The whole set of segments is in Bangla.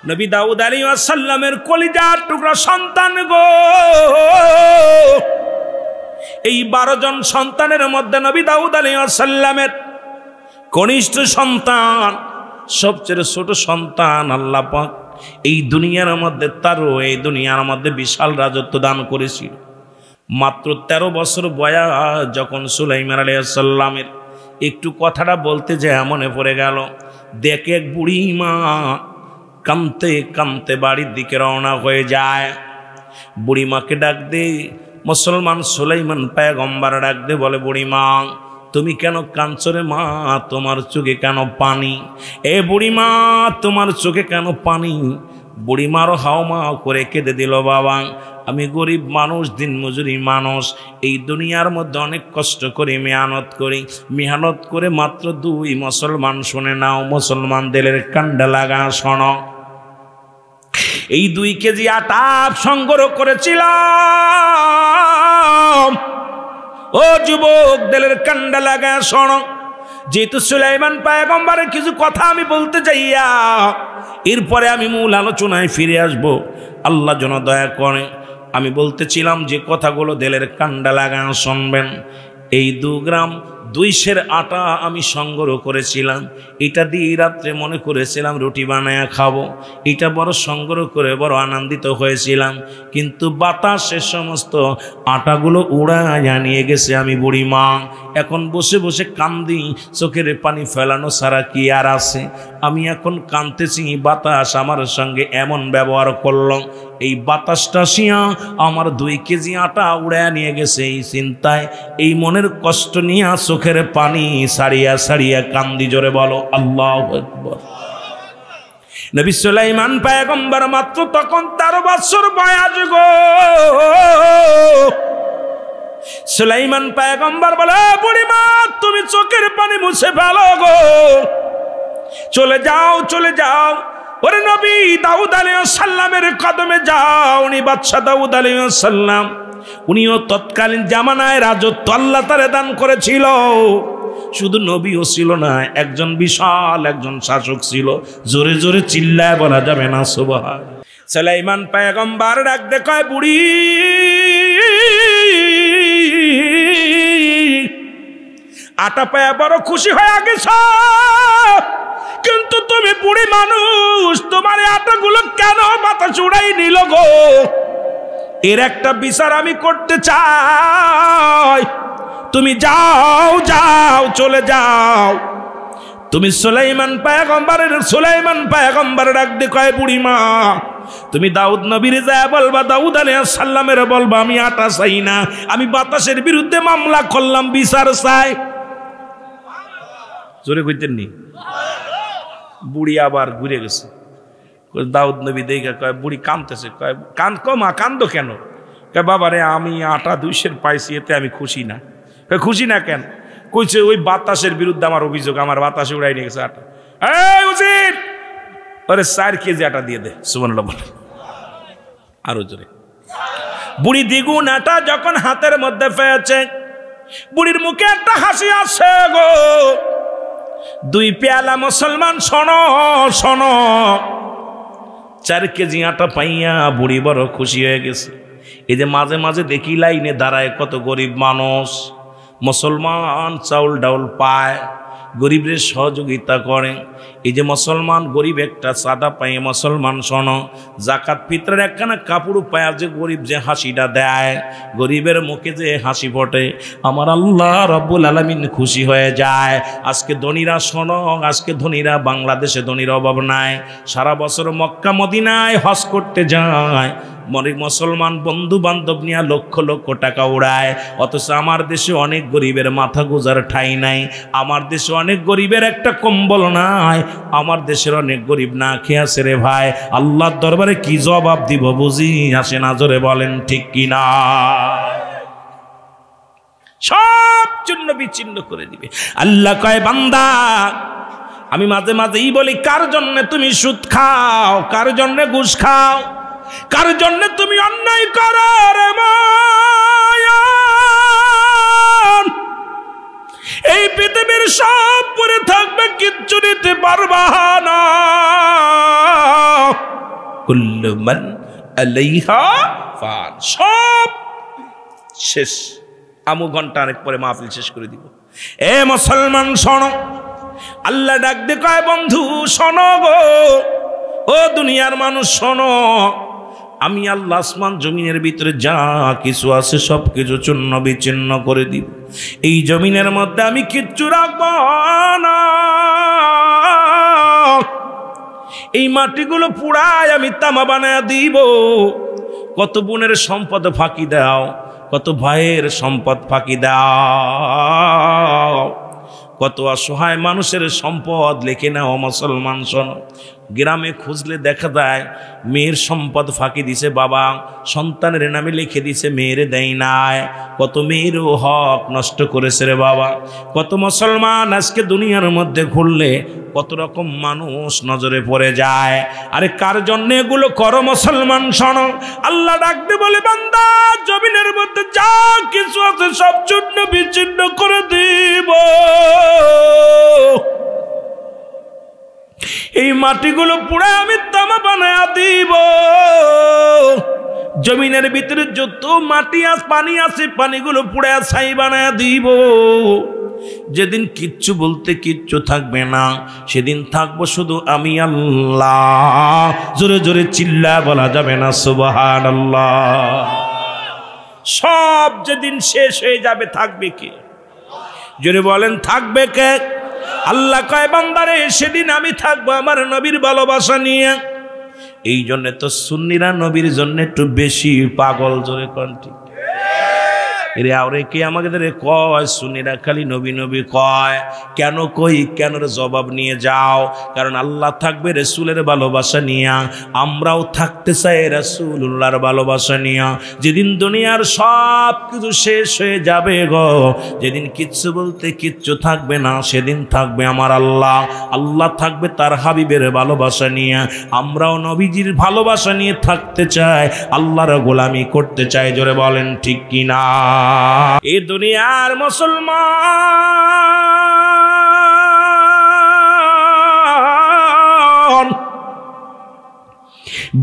নবী দাউদ আলাইহিস সালামের কলিজার টুকরা সন্তান গো, এই 12 জন সন্তানের মধ্যে নবী দাউদ আলাইহিস সালামের কনিষ্ঠ সন্তান, সবচেয়ে ছোট সন্তান আল্লাহ পাক এই দুনিয়ার মধ্যে তারও এই দুনিয়ার মধ্যে বিশাল রাজত্ব দান করেছিল। মাত্র 13 বছর বয়স যখন সুলাইমান আলাইহিস সালামের একটু কথাটা বলতে যায় মনে পড়ে গেল, দেখে এক বুড়ি মা কাঁদতে কাঁদতে বাড়ির দিকে রওনা হয়ে যায়। বুড়ি মাকে ডাক দে, মুসলমান সুলাইমান পয়গম্বর ডাক দে, বলে বুড়ি মা তুমি কেন কাঁদছো রে মা, তোমার চোখে কেন পানি? এ বুড়ি মা তোমার চোখে কেন পানি? বুড়ি মারও হাওমা করে কেঁদে দিল, বাবা আমি গরিব মানুষ, দিন মজুরি মানুষ, এই দুনিয়ার মধ্যে অনেক কষ্ট করে মেহনত করে মাত্র 2 মুসলমান, শুনে নাও মুসলমান দিলের কান্ডা লাগা শোনো, এই 2 কেজি আটা সংগ্রহ করেছিলাম। ও যুবক দিলের কান্ডা লাগা শোনো, যেহেতু সুলাইমান পয়গম্বরের কিছু কথা আমি বলতে চাইয়া এরপরে আমি মূল আলোচনায় ফিরে আসব, আল্লাহ যেন দয়া করে। আমি বলতেছিলাম যে কথাগুলো দিলের কান্ডা লাগা শুনবেন। এই 2 গ্রাম 2 সের আটা আমি সংগ্রহ করেছিলাম, এটা দিয়ে রাত্রে মনে করেছিলাম রুটি বানায়া খাবো, এটা বড় সংগ্রহ করে বড় আনন্দিত হয়েছিলাম। কিন্তু বাতাসে সমস্ত আটাগুলো উড়াইয়া নিয়ে গেছে। আমি বুড়ি মা এখন বসে বসে কান্দি, চোখের পানি ফেলানো ছাড়া কি আর আছে? আমি এখন কাঁদতেছি, বাতাস আমার সঙ্গে এমন ব্যবহার করল, এই বাতাসটা শিয়া আমার 2 কেজি আটা উড়াইয়া নিয়ে গেছে। এই চিন্তায়, এই মনের কষ্ট নিয়ে চোখের পানি সারিয়া সারিয়া কান্দি, জোরে বলো আল্লাহু আকবার। নবী সুলাইমান পয়গম্বর মাত্র তখন 13 বছর বয়স গো। সুলাইমান পয়গম্বর বলে, বুড়ি মা তুমি চোখের পানি মুছে ফেলো গো, চলে যাও চলে যাও, ওরে নবী দাউদ আলাইহিস সালামের কদমে যাও। উনি বাদশা দাউদ আলাইহিস সালাম, উনিও তৎকালীন জামানায় রাজত্ব আল্লাহ তারে দান করেছিল। শুধু নবীও ছিল না, একজন বিশাল একজন শাসক ছিল, জোরে জোরে চিল্লায় বলা যাবে না সুবহান। সুলাইমান পয়গম্বর ডাক দে কয়, বুড়ি আটা পায়া বড় খুশি হয়ে গেছ, কিন্তু তুমি বুড়ি মানুষ, তোমার আটাগুলো কেন বাতাস উড়াই নিল গো? এর একটা বিচার আমি করতে চাই, তুমি যাও যাও চলে যাও। তুমি সুলাইমান পয়গম্বর ডাক দিয়ে কয়, বুড়ি মা তুমি দাউদ নবীর যা বলবা, দাউদ আলাইহিস সালামের বলবা আমি আটা চাই না, আমি বাতাসের বিরুদ্ধে মামলা করলাম, বিচার চাই। জোরে কইতেন নি? বুড়ি আবার ঘুরে গেছে। দাউদ নবী দেখে কয়, বুড়ি কাঁদতেছে, কয় মা কান্দো কেন? কয় বাবা রে আমি আটা 2 সের পাইছি, এতে আমি খুশি না। কয় খুশি না কেন? কইছে ওই বাতাসের বিরুদ্ধে আমার অভিযোগ, আমার বাতাসে উড়াই নিয়ে গেছে আটা। এই উজির ওরে 4 কেজি আটা দিয়ে দে, সুবহানাল্লাহ বলে আরো জোরে। বুড়ি দ্বিগুণ আটা যখন হাতের মধ্যে পেয়েছে, বুড়ির মুখে একটা হাসি আসে গো। 2 পেয়ালা মুসলমান শোনো শোনো, 4 কেজি আটা পাইয়া বুড়ি বড় খুশি হয়ে গেছে। এই যে মাঝে মাঝে দেখি লাইনে দাঁড়ায় কত গরিব মানুষ, মুসলমান চাউল ডাউল পায়, গরিবের সহযোগিতা করে। এই যে মুসলমান গরিব একটা চাঁদা পায়, মুসলমান শোনো জাকাত ফিতরের একখানা কাপড় পায়, যে গরিব যে হাসিটা দেয়, গরিবের মুখে যে হাসি ফোটে, আমার আল্লাহ রাব্বুল আলামিন খুশি হয়ে যায়। আজকে ধনীরা শোনো, আজকে ধনীরা, বাংলাদেশে ধনীর অভাব নাই, সারা বছর মক্কা মদিনায় হজ করতে যায়, মুসলমান বন্ধু বান্ধব নিয়ে লক্ষ লক্ষ টাকা উড়ায়। অথচ আমার দেশে অনেক গরিবের মাথা গোজার ঠাঁই নাই, আমার দেশে অনেক গরিবের একটা কম্বল নাই, আমার দেশের অনেক গরিব না খেয়ে আছে রে ভাই। আল্লাহর দরবারে কি জবাব দিব বুঝি আসে না, জোরে বলেন ঠিক কিনা? সব চূর্ণ বিচ্ছিন্ন করে দিবে। আল্লাহ কয়, বান্দা আমি মাঝে মাঝেই বলি, কার জন্য তুমি সুদ খাও, কার জন্য ঘুষ খাও, কার জন্য তুমি অন্যায় করো রে মায়া? এই পৃথিবীর সব পরে থাকবে, কিচ্ছু নিতে পারবা না। কুল্লু মান আলাইহা ফান, সব শেষ। আমু ঘন্টা অনেক পরে মাহফিল শেষ করে দিব। এ মুসলমান শোনো, আল্লাহ ডাক দে কয় বন্ধু শোনো গো, ও দুনিয়ার মানুষ শোনো, আমি আল্লাহ আসমান জমিনের ভিতরে যা কিছু আছে সব কিছু চূর্ণ বিচ্ছিন্ন করে দিব। এই জমিনের মধ্যে আমি কিচ্ছু রাখব না। এই মাটিগুলো পুড়ায় আমি তামা বানায় দিব। কত বোনের সম্পদ ফাঁকি দাও, কত ভাইয়ের সম্পদ ফাঁকি দাও, কত অসহায় মানুষের সম্পদ লেখে নাও। মুসলমান শোনো, গ্রামে খুঁজলে দেখা যায় মেয়ের সম্পদ ফাঁকি দিছে বাবা, সন্তানের নামে লিখে দিছে, মেয়েরে দেয় নাই। কত মেয়েরও হক নষ্ট করেছে রে বাবা। কত মুসলমান আজকে দুনিয়ার মধ্যে ঘুরলে কত রকম মানুষ নজরে পড়ে যায়। আরে কার জন্য এগুলো করো মুসলমান শোনো, আল্লাহ ডাকতে বলে বান্দা জমিনের মধ্যে যা কিছু আছে সব চূর্ণ বিচ্ছিন্ন করে দিব। এই মাটিগুলো পুড়ে আমি তামা বানায়া দিব। জমিনের ভিতরে যত মাটি আছে পানি আছে পানিগুলো পুড়ে ছাই বানায়া দিব। যেদিন কিচ্ছু বলতে কিচ্ছু থাকবে না, সেদিন থাকবো শুধু আমি আল্লাহ। জোরে জোরে চিল্লা বলা যাবে না সুবহানাল্লাহ। সব যেদিন শেষ হয়ে যাবে থাকবে কে? জোরে বলেন থাকবে কে? আল্লাহ কয় বান্দারে সেদিন আমি থাকবো আমার নবীর ভালোবাসা নিয়ে। এই জন্য তো সুন্নিরা নবীর জন্য একটু বেশি পাগল। জোরে কোন ঠিক এরে আরে কে আমাকে কয় সুন্নিরা খালি নবী নবী কয় কেন? কই কেন জবাব নিয়ে যাও। কারণ আল্লাহ থাকবে রাসূলের ভালোবাসা নিয়ে, আমরাও থাকতে চাই রাসূলুল্লাহর ভালোবাসা নিয়ে। যেদিন দুনিয়ার সব কিছু শেষ হয়ে যাবে গো, যেদিন কিচ্ছু বলতে কিচ্ছু থাকবে না, সেদিন থাকবে আমার আল্লাহ। আল্লাহ থাকবে তার হাবিবের ভালোবাসা নিয়ে। আমরাও নবীজির ভালোবাসা নিয়ে থাকতে চাই, আল্লাহর গোলামি করতে চাই। জোরে বলেন ঠিক কিনা? এই দুনিয়ার মুসলমান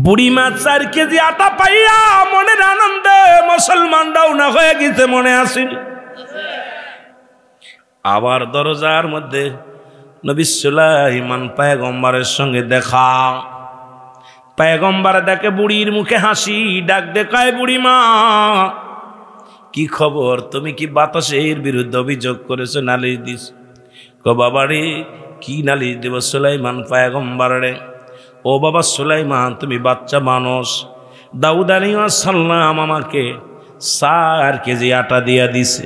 বুড়ি মাছ 4 কেজি আটা পাইয়া মনের আনন্দে মুসলমান ডাউনা হয়ে গেছে, মনে আসেনি? আবার দরজার মধ্যে নবী সুলাইমান পয়গম্বরের সঙ্গে দেখা। পয়গম্বর দেখে বুড়ির মুখে হাসি, ডাক দেখায় বুড়ি মা কি খবর? তুমি কি বাতাসের বিরুদ্ধে অভিযোগ করেছো, নালিশ দিস? কো বাবা রে কি নালিশ দেব সুলাইমান পয়গম্বর রে? ও বাবা সুলাইমান তুমি বাচ্চা মানুষ, দাউদ আলাইহিস সালাম আমাকে 4 কেজি আটা দিয়া দিছে।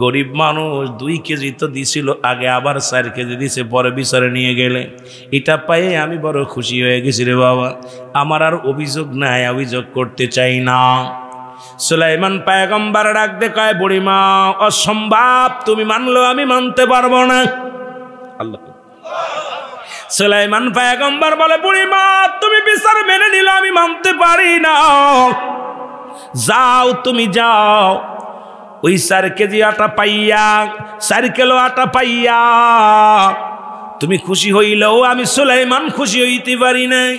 গরিব মানুষ 2 কেজি তো দিছিল আগে, আবার 4 কেজি দিছে, পরে বিচারে নিয়ে গেলে। এটা পায়ে আমি বড় খুশি হয়ে গেছি রে বাবা। আমার আর অভিযোগ নাই, অভিযোগ করতে চাই না। সুলাইমান পয়গম্বর ডাক দে কয় বুড়িমা অসম্ভব, তুমি মানলো আমি মানতে পারবো না। আল্লাহ সুলাইমান পয়গম্বর বলে বুড়িমা তুমি বিচার মেনে নিলে আমি মানতে পারি না। যাও তুমি যাও, ওই 4 কেজি আটা পাইয়া 4 কিলো আটা পাইয়া তুমি খুশি হইলেও আমি সুলাইমান খুশি হইতে পারি নাই।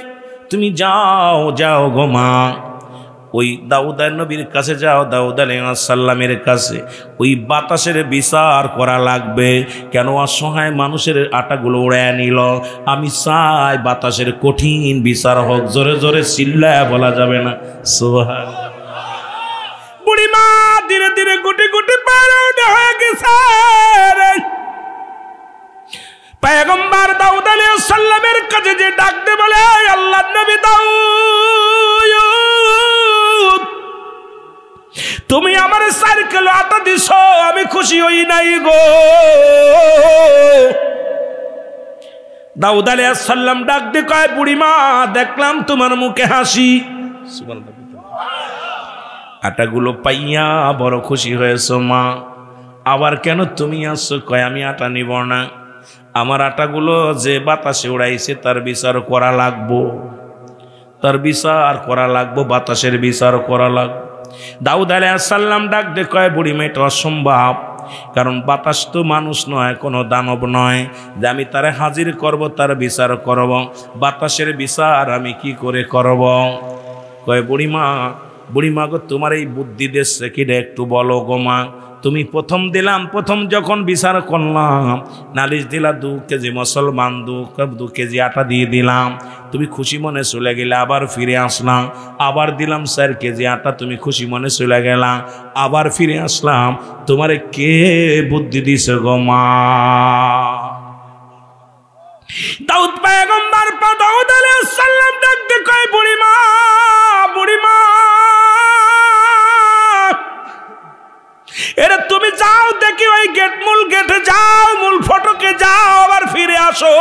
তুমি যাও যাও গো মা, ওই দাউদ নবীর কাছে যাও, দাউদ আলাইহিস সালামের কাছে। ওই বাতাসের বিচার করা লাগবে। কেন অসহায় মানুষের আটাগুলো উড়ায় নিল? আমি চাই বাতাসের কঠিন বিচার হোক। জোরে জোরে চিল্লায় বলা যাবে না সুবহানাল্লাহ। বুড়িমা ধীরে ধীরে গুটি গুটি পায়রা হয়ে গেছে। পয়গম্বর দাউদ আলাইহিস সালামের কাছে যে ডাকতে বলে আল্লাহর নবী দাউদ তুমি আমার 4 কিলো আটা দিছো, আমি খুশি হই নাই গো। দাউদ আলাইহিস সালাম ডাক দিয়ে কয় বুড়িমা দেখলাম তোমার মুখে হাসি, আটাগুলো পাইয়া বড় খুশি হয়েছো মা, আবার কেন তুমি আসছো? কয় আমি আটা নিব না, আমার আটাগুলো যে বাতাসে উড়াইছে তার বিচার করা লাগবো, তার বিচার করা লাগবো, বাতাসের বিচার করা লাগবে। দাউদ আলাইহিস সালাম ডাক দিয়ে কয় বুড়িমা এটা অসম্ভব, কারণ বাতাস তো মানুষ নয়, কোনো দানব নয় যে আমি তারে হাজির করব, তার বিচার করব। বাতাসের বিচার আমি কি করে করব? কয় বুড়িমা গো, তোমার এই বুদ্ধি দিচ্ছে কিরে একটু বলো গো মা। তুমি প্রথম যখন বিচার করলাম, নালিশ দিলা 2 কেজি মুসলমান, 2 কেজি আটা দিয়ে দিলাম, তুমি খুশি মনে চলে গেলে। আবার ফিরে আসলাম, আবার দিলাম 4 কেজি আটা, তুমি খুশি মনে চলে গেলাম। আবার ফিরে আসলাম, তোমারে কে বুদ্ধি দিছে গো মা? দাউদ পয়গম্বর দাউদ আলাইহিস সালাম ডাকতে কয় বুড়িমা এরে তুমি যাও দেখি ওই মূল গেটে যাও, মূল ফটকে যাও, আবার ফিরে আসো।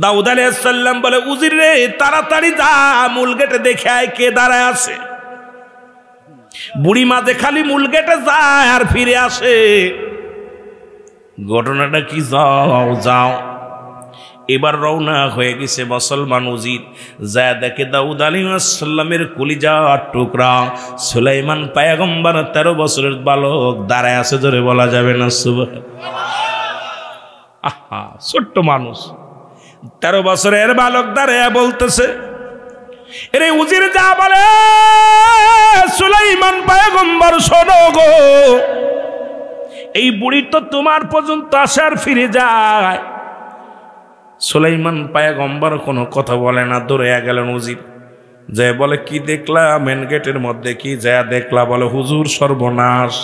দাউদ আলাইহিস সালাম বলে উজির রে তাড়াতাড়ি যা, মূল গেটে দেখে আয় কে দাঁড়ায় আছে। বুড়িমা যে খালি মূল গেটে যায় আর ফিরে আসে। ঘটনাটা কি? যাও এবার রওনা হয়ে গেছে মুসলমান উজির। যা দেখে দাউদ আলাইহিস সালামের কলিজার টুকরা সুলাইমান পয়গম্বর 13 বছরের বালক দাঁড়ায় আছে। জোরে বলা যাবে না সুবহানাল্লাহ। ছোট্ট মানুষ 13 বছরের বালক দাঁড়ায় বলতেছে, এরে উজির যা বলে সুলাইমান পয়গম্বর শোনো গো, এই বুড়ি তো তোমার পর্যন্ত আসার ফিরে যায়। সুলাইমান পয়গম্বর কোনো কথা বলে না, দৌড়ে গেলেন উজির। যে বলে কি দেখলা মেন গেটের মধ্যে? কি যা দেখলা? বলে হুজুর সর্বনাশ,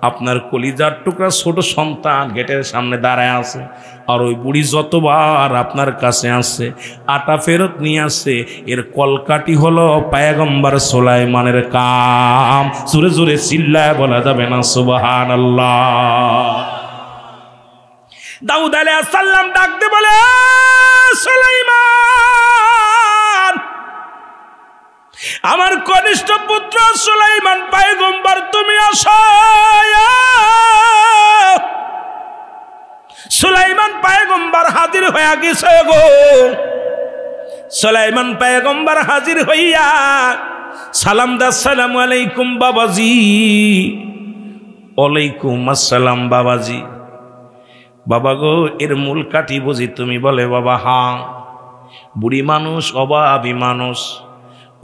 আপনার কলিজার টুকরা ছোট সন্তান গেটের সামনে দাঁড়ায় আছে, আর ওই বুড়ি যতবার আপনার কাছে আসছে আটা ফেরত নিয়ে আসছে, এর কলকাটি হলো পয়গম্বর সুলাইমানের কাম। জোরে জোরে চিল্লায় বলা যাবে না সুবহানাল্লাহ। দাউদ আলাইহিস সালাম ডাকতে বলে সুলাইমান, আমার কনিষ্ঠ পুত্র সুলাইমান পয়গম্বর তুমি আসো। সুলাইমান পয়গম্বর হাজির হয়ে গেছে গো। সুলাইমান পয়গম্বর হাজির হইয়া সালাম দা, আসসালামু আলাইকুম বাবাজি। ওয়ালাইকুম আসসালাম বাবাজি। বাবা গো, এর মূল কাঠি বুঝি তুমি? বলে বাবা হ্যাঁ। বুড়ি মানুষ, অভাবী মানুষ,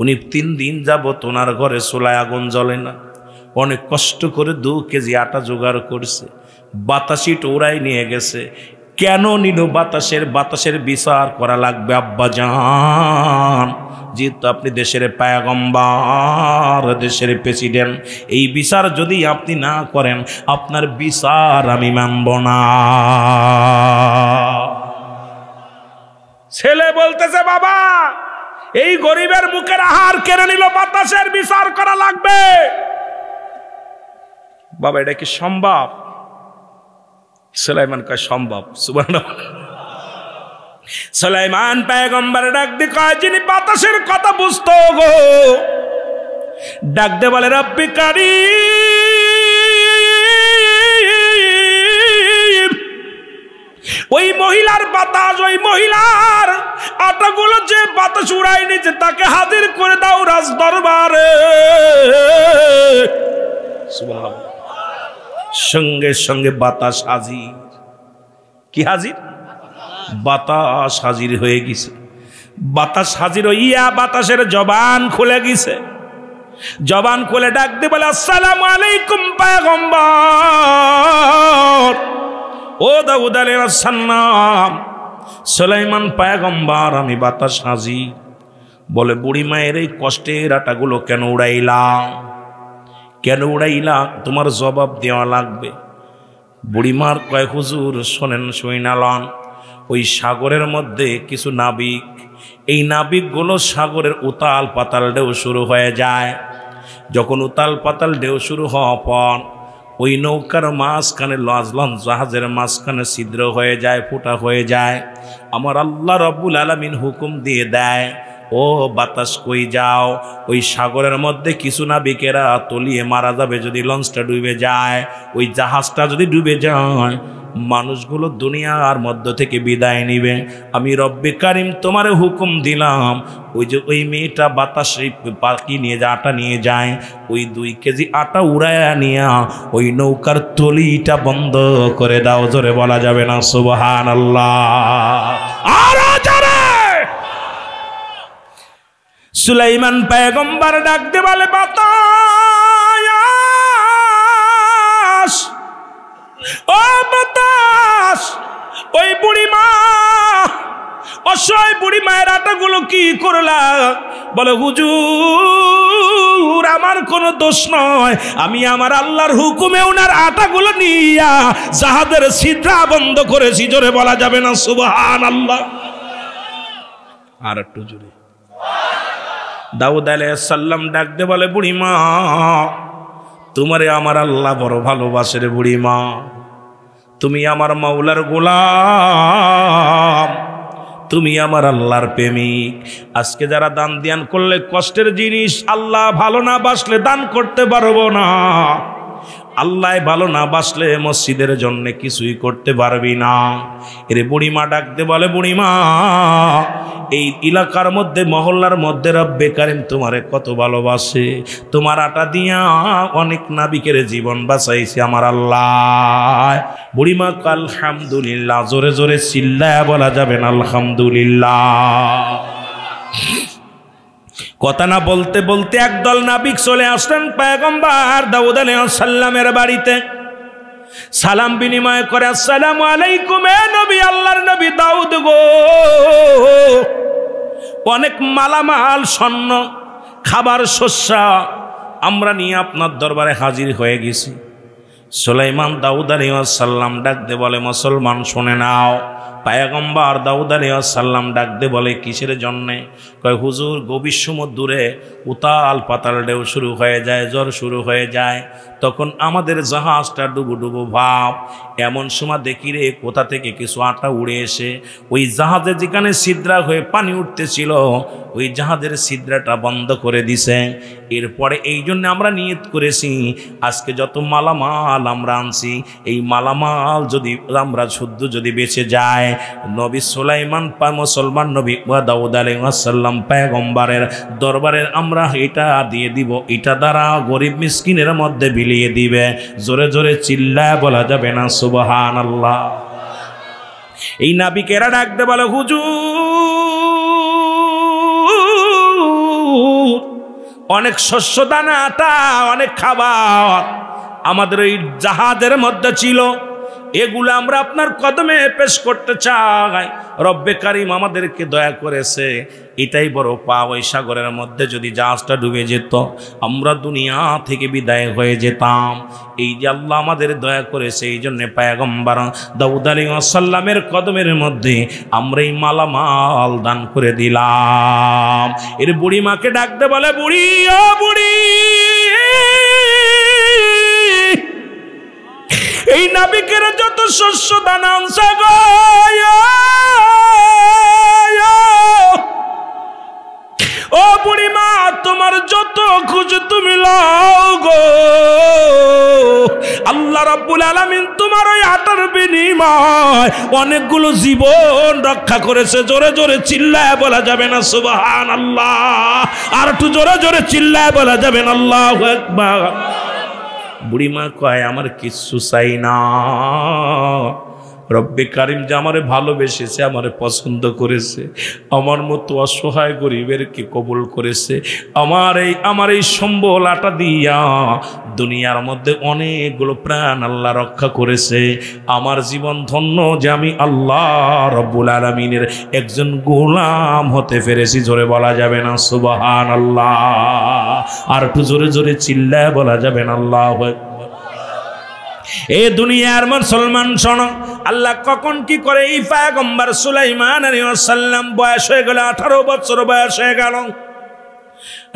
উনি 3 দিন যাবত ওনার ঘরে চুলায় আগুন জ্বলে না। অনেক কষ্ট করে 2 কেজি আটা জোগাড় করছে, বাতাসি টোড়াই নিয়ে গেছে। কেন নিল? বাতাসের বিচার করা লাগবে আব্বাজান। যেহেতু আপনি দেশের পয়গম্বর, দেশের প্রেসিডেন্ট, এই বিচার যদি আপনি না করেন আপনার বিচার আমি মানব না। ছেলে বলতেছে বাবা এই গরিবের মুখের আহার কেড়ে নিল, বাতাসের বিচার করা লাগবে। বাবা এটা কি সম্ভব? সুলাইমান কয় সম্ভব। সুবহানাল্লাহ। সুলাইমান পয়গম্বর ডাক দিয়ে কয় যিনি বাতাসের কথা বুঝতো গো, ডাক দিয়ে বলে রব্বি কারীম, ওই মহিলার বাতাস, ওই মহিলার আটাগুলো যে বাতাস উড়াই নিচে তাকে হাজির করে দাও রাজ দরবারে। সুবহানাল্লাহ। সঙ্গে সঙ্গে বাতাস হাজির। কি হাজির? বাতাস হাজির হয়ে গেছে। বাতাস হাজির হইয়া বাতাসের জবান খুলে গেছে। জবান খুলে ডাক দিয়ে বলে আসসালামু আলাইকুম পয়গম্বর। ও দাউদ আলাইহিস সালাম, সুলাইমান পয়গম্বর, আমি বাতাস হাজির। বলে বুড়ি মায়ের এই কষ্টের আটাগুলো কেন উড়াইলাম? কেন উড়াইলা? তোমার জবাব দেওয়া লাগবে। বুড়িমার কয় হুজুর শোনেন, শুইনালন, ওই সাগরের মধ্যে কিছু নাবিক, এই নাবিকগুলো সাগরের উতাল পাতাল ঢেউ শুরু হয়ে যায়। যখন উতাল পাতাল ঢেউ শুরু হওয়ার পর ওই নৌকার মাঝখানে লঞ্চ জাহাজের মাঝখানে ছিদ্র হয়ে যায়, ফুটা হয়ে যায়। আমার আল্লাহ রাব্বুল আলামিন হুকুম দিয়ে দেয়, ও বাতাস কই যাও, ওই সাগরের মধ্যে কিছু নাবিকেরা তলিয়ে মারা যাবে যদি লঞ্চটা ডুবে যায়, ওই জাহাজটা যদি ডুবে যায় মানুষগুলো দুনিয়ার মধ্য থেকে বিদায় নিবে, আমি রব্বে কারিম তোমার হুকুম দিলাম ওই যে ওই মেয়েটা বাতাসে পাখি নিয়ে যায়, আটা নিয়ে যায়, ওই 2 কেজি আটা উড়ায়া নিয়া ওই নৌকার তলিটা বন্ধ করে দাও। জোরে বলা যাবে না সুবহানাল্লাহ? আর জোরে সুলাইমান পয়গম্বর ডাক দে বলে, বাতাস, ও বাতাস, ওই বুড়ি মা, অসহায় বুড়ি মায়ের আটাগুলো কি করলা? বলে, হুজুর আমার কোনো দোষ নয়, আমি আমার আল্লাহর হুকুমে ওনার আটাগুলো নিয়া জাহাজের ছিদ্রা বন্ধ করেছি। জোরে বলা যাবে না সুবহানাল্লাহ? আর একটু জোরে। দাউদ আলাইহিস সালাম ডাক দে বলে, বুড়ি মা, তোমারে আমার আল্লাহ বড় ভালোবাসে রে বুড়ি মা, তুমি আমার মাওলার গোলাম, তুমি আমার আল্লাহর প্রেমিক। আজকে যারা দান ধ্যান করলে কষ্টের জিনিস, আল্লাহ ভালো না বাসলে দান করতে পারবো না। আল্লাহ ভালো না বাসলে মসজিদের জন্য কিছুই করতে পারবি না। এরে বুড়িমা ডাকতে বলে, বুড়িমা, এই এলাকার মধ্যে মহল্লার মধ্যে রব্বে কারিম তোমারে কত ভালোবাসে, তোমার আটা দিয়া অনেক নাবিকের জীবন বাঁচাইছে আমার আল্লাহ। বুড়িমা আলহামদুলিল্লাহ, জোরে জোরে চিল্লায়া বলা যাবে না আলহামদুলিল্লাহ? কথা না বলতে বলতে একদল নাবিক চলে আসলেন পয়গম্বর দাউদ আলাইহিস সালামের বাড়িতে। সালাম বিনিময় করে, আসসালামু আলাইকুম এ নবী, আল্লাহর নবী দাউদ গো, অনেক মালামাল, স্বর্ণ, খাবার, শস্য আমরা নিয়ে আপনার দরবারে হাজির হয়ে গেছি। সুলাইমান দাউদ আলাইহিস সালাম ডাক দে বলে, মুসলমান শুনে নাও। পয়গম্বর দাউদ আলাইহিস সালাম ডাক দে বলে, কিসের জন্যে? কয়, হুজুর গভীর সমুদ্রে উতাল পাতাল ঢেউ শুরু হয়ে যায়, জ্বর শুরু হয়ে যায়, তখন আমাদের জাহাজটা ডুবু ডুবু ভাব। এমন সময় দেখি রে কোথা থেকে কিছু আটা উড়ে এসে ওই জাহাজে যেখানে ছিদ্রা হয়ে পানি উঠতেছিল ওই জাহাজের ছিদ্রাটা বন্ধ করে দিছে। এরপরে এই জন্য আমরা নিয়ত করেছি, আজকে যত মালামাল আমরা আনছি, এই মালামাল যদি আমরা শুদ্ধ যদি বেঁচে যায়, নবী সুলাইমান মুসলমান নবী দাউদ আলাইহিস সালাম পয়গম্বরের দরবারে আমরা এটা দিয়ে দিব, এটা দ্বারা গরিব মিসকিনের মধ্যে বিলিয়ে দিবে। জোরে জোরে চিল্লায় বলা যাবে না সুবহানাল্লাহ? এই নাবিকেরা ডাকতে বলে, হুজুর অনেক শস্য দানা, আটা, অনেক খাবার আমাদের ওই জাহাজের মধ্যে ছিল, এগুলো আমরা আপনার কদমে পেশ করতে চাই। রব্বে কারিম আমাদেরকে দয়া করেছে, এটাই বড় পাওয়া। ওই সাগরের মধ্যে যদি জাহাজটা ডুবে যেত, আমরা দুনিয়া থেকে বিদায় হয়ে যেতাম। এই যে আল্লাহ আমাদের দয়া করেছে, এই জন্য পয়গম্বর দাউদ আলাইহিস সালামের কদমের মধ্যে আমরা এই মালামাল দান করে দিলাম। এর বুড়িমাকে ডাকতে বলে, বুড়ি ও বুড়ি, এই নাবিকের যত শস্য দানা আনছে গো, ও বুড়িমা, তোমার যত খুঁজে তুমি লাও গো, আল্লাহ রাব্বুল আলামিন তোমার ওই আটার বিনিময় অনেকগুলো জীবন রক্ষা করেছে। জোরে জোরে চিল্লায় বলা যাবে না সুবহানাল্লাহ? আর একটু জোরে জোরে চিল্লায় বলা যাবে না আল্লাহু আকবার? বুড়িমা কয়, আমার কিচ্ছু চাই না, রব্বে কারিম যে আমারে ভালোবেসেছে, আমারে পছন্দ করেছে, আমার মতো অসহায় গরিবেরকে কবুল করেছে, আমার এই সম্বল আটা দিয়া দুনিয়ার মধ্যে অনেকগুলো প্রাণ আল্লাহ রক্ষা করেছে। আমার জীবন ধন্য যে আমি আল্লাহ রব্বুল আলামিনের একজন গোলাম হতে পেরেছি। জোরে বলা যাবে না সুবহানাল্লাহ? আর একটু জোরে জোরে চিল্লায় বলা যাবে না আল্লাহু আকবার? এ দুনিয়ার মুসলমান শোনো, আল্লাহ কখন কি করে। এই পয়গম্বর সুলাইমান আলাইহিস সালাম বয়স হয়ে গেল, 18 বছর বয়স হয়ে গেল,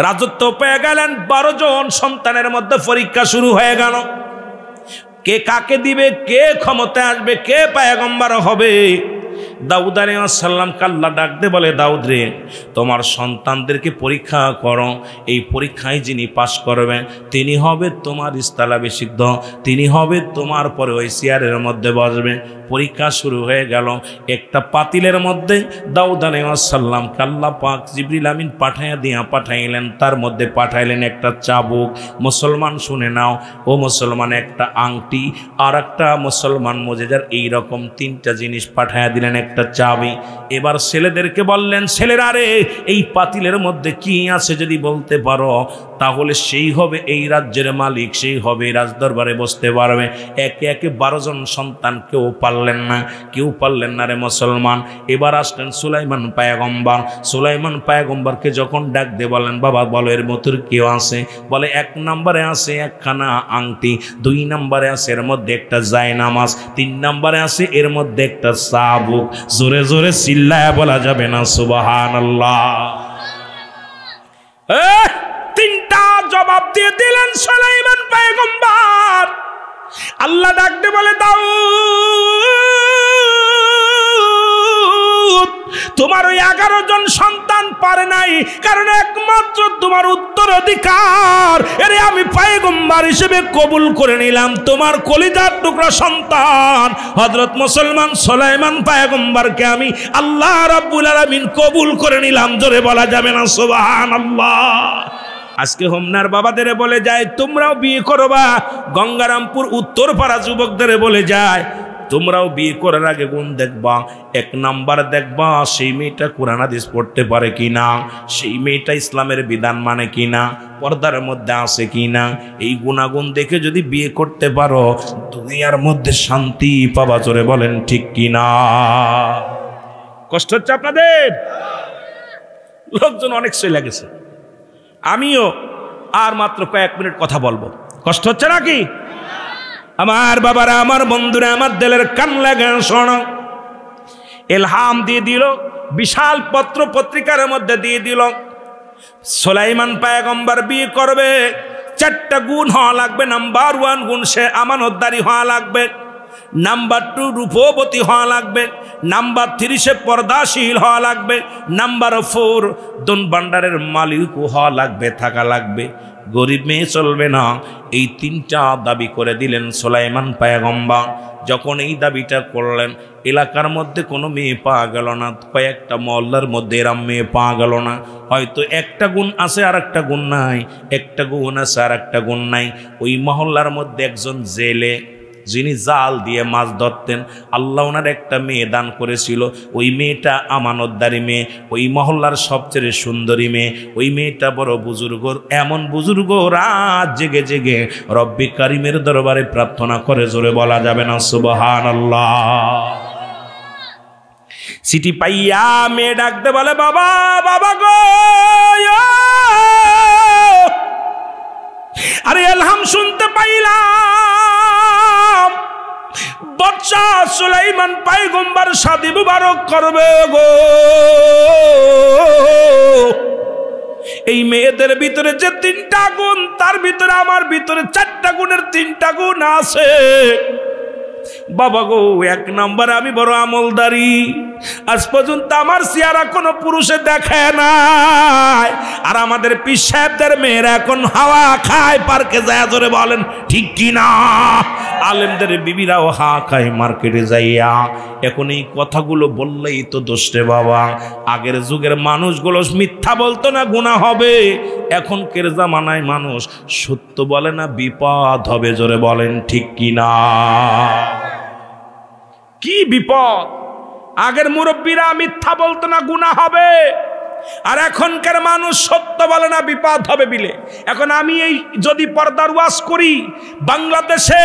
রাজত্ব পেয়ে গেলেন। 12 জন সন্তানের মধ্যে পরীক্ষা শুরু হয়ে গেল, কে কাকে দিবে, কে ক্ষমতায় আসবে, কে পয়গম্বর হবে। দাউদ আলাইহিস সালামকে আল্লাহ ডাক দে বলে, দাউদ রে, তোমার সন্তানদেরকে পরীক্ষা করো, এই পরীক্ষায় যিনি পাশ করবেন তিনি হবে তোমার স্থলাভিষিক্ত, তিনি হবে তোমার পরে ওই চেয়ারের মধ্যে বসবেন। পরীক্ষা শুরু হয়ে গেল। একটা পাতিলের মধ্যে দাউদ আলাইহিস সালামকে আল্লাহ পাক জিবরিল আমিন পাঠাইলেন, তার মধ্যে পাঠাইলেন একটা চাবুক। মুসলমান শুনে নাও, ও মুসলমান, একটা আংটি আর একটা মুসলমান মুজেজার, এইরকম তিনটা জিনিস পাঠাইয়া দিলেন, একটা চাবি। এবার ছেলেদেরকে বললেন, ছেলেরা রে, এই পাতিলের মধ্যে কি আছে যদি বলতে পারো তাহলে সেই হবে এই রাজ্যের মালিক, সেই হবে রাজদরবারে বসতে পারবে। একে একে 12 জন সন্তান কেউ পারলেন না রে মুসলমান। এবার আসলেন সুলাইমান পয়গম্বর। সুলাইমান পয়গম্বরকে যখন ডাক দিয়ে বলেন, বাবা বলো এর মধ্যে কেউ আছে? বলে 1 নম্বরে আছে একখানা আংটি, 2 নম্বরে আছে এর মধ্যে একটা জায়নামাজ, 3 নম্বরে আছে এর মধ্যে একটা চাবুক। জোরে জোরে চিল্লায়া বলা যাবে না সুবহানাল্লাহ? তিনটা জবাব দিয়ে দিলেন সুলাইমান পয়গম্বর। আল্লাহ ডাক দিয়ে বলে, দাউদ, তোমার ওই 11 জন সন্তান পারে নাই, কারণ একমাত্র তোমার উত্তরাধিকার এরে আমি পয়গম্বর হিসেবে কবুল করে নিলাম। তোমার কলিজার টুকরা সন্তান হযরত মুসলমান সুলাইমান পয়গম্বরকে আমি আল্লাহ রাব্বুল আলামিন কবুল করে নিলাম। জোরে বলা যাবে না সুবহানাল্লাহ? আজকে হোমনার বাবাদের বলে যায় তোমরাও বিয়ে করবা, গঙ্গারামপুর উত্তরপাড়া যুবকদের বলে যায় তোমরাও বিয়ে করার আগে গুণ দেখবা। 1 নাম্বার দেখবা সেই মেয়েটা কোরআন হাদিস পড়তে পারে কিনা, সেই মেয়েটা ইসলামের বিধান মানে কিনা, পর্দার মধ্যে আছে কিনা। এই গুণাগুণ দেখে যদি বিয়ে করতে পারো দুনিয়ার মধ্যে শান্তি পাবা। জোরে বলেন ঠিক কিনা? কষ্ট হচ্ছে আপনাদের? লোকজন অনেক সই লাগেছে, আমিও আর মাত্র কয়েক মিনিট কথা বলবো। কষ্ট হচ্ছে নাকি? আমার বাবারা, আমার বন্ধুরা, আমার দিলের কান লাগা শোনো। ইলহাম দিয়ে দিল, বিশাল পত্র পত্রিকার মধ্যে দিয়ে দিল, সুলাইমান পয়গম্বর বিয়ে করবে। 4টা গুণ হওয়া লাগবে। নাম্বার 1 গুণ, সে আমানতদারি হওয়া লাগবে। নাম্বার 2 রূপবতী হওয়া লাগবে। নাম্বার 3 সে পর্দাশীল হওয়া লাগবে। নাম্বার 4 দন ভান্ডারের মালিক হওয়া লাগবে, থাকা লাগবে। গরিব মেয়ে চলবে না। এই 3টা দাবি করে দিলেন সুলাইমান পয়গম্বর। যখন এই দাবিটা করলেন, এলাকার মধ্যে কোনো মেয়ে পাওয়া গেল না, কয়েকটা মহল্লার মধ্যে এরম মেয়ে পাওয়া গেল না। হয়তো একটা গুণ আছে আর একটা গুণ নাই, একটা গুণ আছে আর একটা গুণ নাই। ওই মহল্লার মধ্যে একজন জেলে, যিনি জাল দিয়ে মাছ ধরতেন, আল্লাহ ওনার একটা মেয়ে দান করেছিল। ওই মেয়েটা আমানতদারি মেয়ে, ওই মহল্লার সবচেয়ে সুন্দরী মেয়ে। ওই মেয়েটা বড় বুজুর্গ, এমন বুজুর্গ রাত জেগে জেগে রব্বি কারিমের দরবারে প্রার্থনা করে। জোরে বলা যাবে না সুবহানাল্লাহ? সিটি পাইয়া মেয়ে ডাকতে বলে, বাবা বাবা গো, আরে এলহাম শুনতে পাইলাম বাচ্চা সুলাইমান পয়গম্বর শাদী মুবারক করবে গো। এই মেয়েদের ভিতরে যে 3টা গুণ, তার ভিতরে আমার ভিতরে 4টা গুণের 3টা গুণ আছে। বাবা গো, 1 নম্বরে আমি বড় আমলদারি, আজ পর্যন্ত আমার চেহারা কোনো পুরুষে দেখে নাই। আর আমাদের পীর সাহেবদের মেয়েরা এখন হাওয়া খায় পার্কে যায়। জোরে বলেন ঠিক কিনা? আলেমদের বিবিরাও হাওয়া খায় মার্কেটে যাইয়া। এখন এই কথাগুলো বললেই তো দোষ রে বাবা। আগের যুগের মানুষগুলো মিথ্যা বলতো না, গুনাহ হবে। এখনকার জামানায় মানুষ সত্য বলে না, বিপদ হবে। জোরে বলেন ঠিক কিনা? কি বিপদ! আগের মুরব্বীরা মিথ্যা বলতো না, গুনাহ হবে। আর এখনকার মানুষ সত্য বলে না, বিপদ হবে বিলে। এখন আমি এই যদি পর্দার ওয়াজ করি, বাংলাদেশে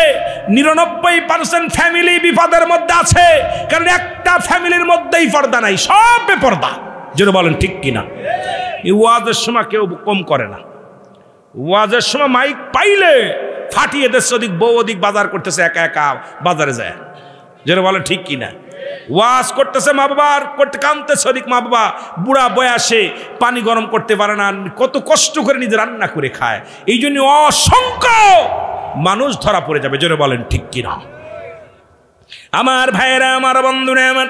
99% ফ্যামিলি বিপদের মধ্যে আছে, কারণ একটা ফ্যামিলির মধ্যেই পর্দা নাই, সব বেপর্দা। যেটা বলেন ঠিক কিনা? এই ওয়াজের সময় কেউ কম করে না। ওয়াজের সময় মাইক পাইলে ফাটিয়ে দেশে ওদিক বউ ওদিক বাজার করতেছে, একা একা বাজারে যায়। যেটা বলেন ঠিক কিনা? ওয়াজ করতেছে, মা বাবা করতে কামতেছে ওদিক, মা বাবা বুড়া বয়সে পানি গরম করতে পারে না, কত কষ্ট করে নিজে রান্না করে খায়। এই জন্য অসংখ্য মানুষ ধরা পড়ে যাবে। যেটা বলেন ঠিক কিনা? আমার ভাইয়েরা, আমার বন্ধুরা, আমার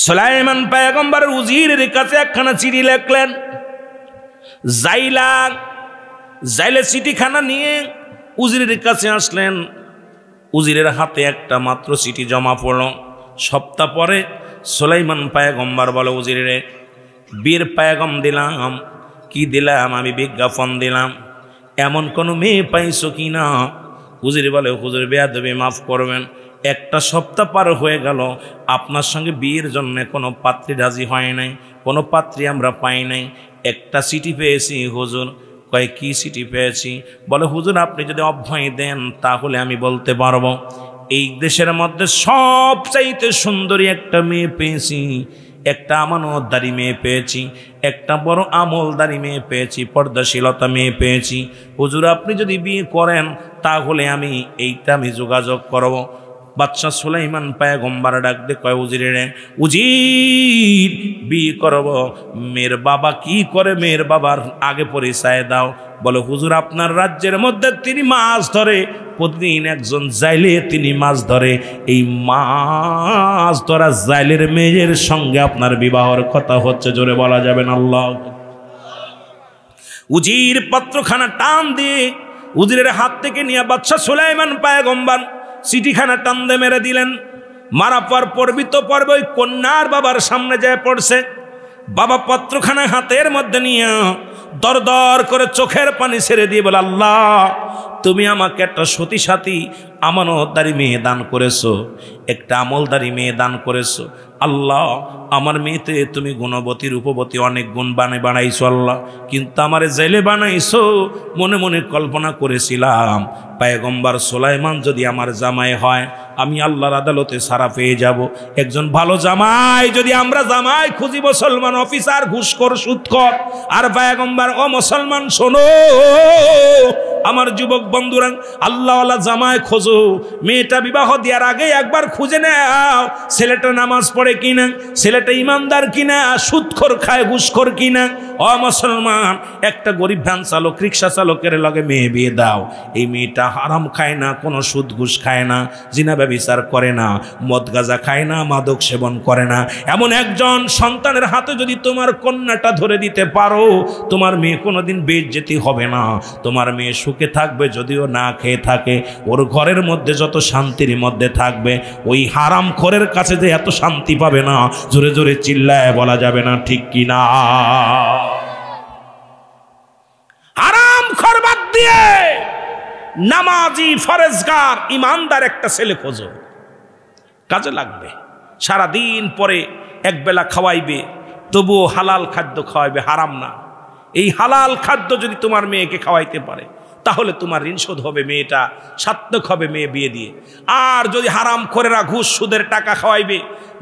সুলাইমান পয়গম্বর উজিরের কাছে একখানা চিঠি লিখলেন। যাইলে চিঠিখানা নিয়ে উজিরের কাছে আসলেন। উজিরের হাতে একটা মাত্র চিঠি জমা পড়ল। সপ্তাহ পরে সুলাইমান পয়গম্বর বলে, উজিরে বীর পয়গম দিলাম। কি দিলাম? আমি বিজ্ঞাপন দিলাম। এমন কোনো মেয়ে পাইছো কি না? উজির বলে, হুজুর বেয়াদবি মাফ করবেন, একটা সপ্তাহ পার হয়ে গেল, আপনার সঙ্গে বিয়ের জন্য কোনো পাত্রী রাজি হয় নাই, কোনো পাত্রী আমরা পাই নাই। একটা চিঠি পেয়েছি হুজুর। কয় কি চিঠি পেয়েছি? বলে, হুজুর আপনি যদি অভয় দেন তাহলে আমি বলতে পারবো। এই দেশের মধ্যে সবচাইতে সুন্দরী একটা মেয়ে পেয়েছি, একটা আমানতদারি মেয়ে পেয়েছি, একটা বড় আমলদারি মেয়ে পেয়েছি, পর্দাশীলতা মেয়ে পেয়েছি। হুজুর আপনি যদি বিয়ে করেন তাহলে আমি যোগাযোগ করব। বাদশাহ সুলাইমান পয়গম্বর ডাক দে কয়, উজিরে উজির বিয়ে করব। মেয়ের বাবা কি করে? মেয়ের বাবার আগে পরিচয় দাও। বলে, হুজুর আপনার রাজ্যের মধ্যে তিনি মাছ ধরে, প্রতিদিন একজন জাইলে তিনি মাছ ধরে। এই মাছ ধরা জাইলের মেয়ের সঙ্গে আপনার বিবাহের কথা হচ্ছে। জোরে বলা যাবে না আল্লাহ। উজির পত্রখানা টান দিয়ে উজিরের হাত থেকে নিয়ে বাদশাহ সুলাইমান পয়গম্বর চিঠিখানা টান দিয়ে মেরে দিলেন। মারা পর পর্বিত পর্ব ওই কন্যার বাবার সামনে যায় পড়ছে। বাবা পত্রখানা হাতের মধ্যে নিয়ে দর দর করে চোখের পানি ছেড়ে দিয়ে বলে, আল্লাহ তুমি আমাকে একটা সতী সাথী আমানতদারি মেয়ে দান করেছো, একটা আমলদারি মেয়ে দান করেছো। আল্লাহ আমার মেয়েতে তুমি গুণবতী রূপবতী অনেক গুণ বানাইছো আল্লাহ, কিন্তু আমারে জেলে বানাইছো। মনে মনে কল্পনা করেছিলাম পয়গম্বর সুলাইমান যদি আমার জামাই হয় আমি আল্লাহর আদালতে সারা পেয়ে যাব। একজন ভালো জামাই যদি আমরা জামাই খুঁজি, মুসলমান অফিসার ঘুষখোর সুদখোর, আর পয়গম্বর ও মুসলমান শোনো আমার যুবক বন্ধুরা, আল্লাহওয়ালা জামাই খোঁজো। মেয়েটা বিবাহ দেওয়ার আগে একবার খুঁজে নাও ছেলেটা নামাজ পড়ে কিনা, ছেলেটা ইমানদার কিনা, সুদখোর খায় ঘুষখোর কিনা। ও মুসলমান, একটা গরিব ভ্যান চালক রিক্সা চালকের লগে মেয়ে বিয়ে দাও। এই মেয়েটা হারাম খায় না, কোনো সুদ ঘুষ খায় না, জিনা ব্যভিচার করে না, মদ গাঁজা খায় না, মাদক সেবন করে না। এমন একজন সন্তানের হাতে যদি তোমার কন্যাটা ধরে দিতে পারো, তোমার মেয়ে কোনোদিন বেইজ্জতি হবে না। তোমার মেয়ে সুখে থাকবে, যদিও না খেয়ে থাকে, ওর ঘরের মধ্যে যত শান্তির মধ্যে থাকবে, ওই হারাম খোরের কাছে যে এত শান্তি পাবে না, জোরে জোরে চিল্লায় বলা যাবে না, ঠিক কিনা? হারাম খোর বাদ দিয়ে নামাজি ফরেজগার ইমানদার একটা ছেলে খোঁজো, কাজে লাগবে। সারাদিন পরে একবেলা খাওয়াইবে, তবুও হালাল খাদ্য খাওয়াইবে, হারাম না। এই হালাল খাদ্য যদি তোমার মেয়েকে খাওয়াইতে পারে তাহলে তোমার ঋণ শোধ হবে, মেয়েটা সার্থক হবে মেয়ে বিয়ে দিয়ে। আর যদি হারাম খোরেরা ঘুষ সুদের টাকা খাওয়াইবে,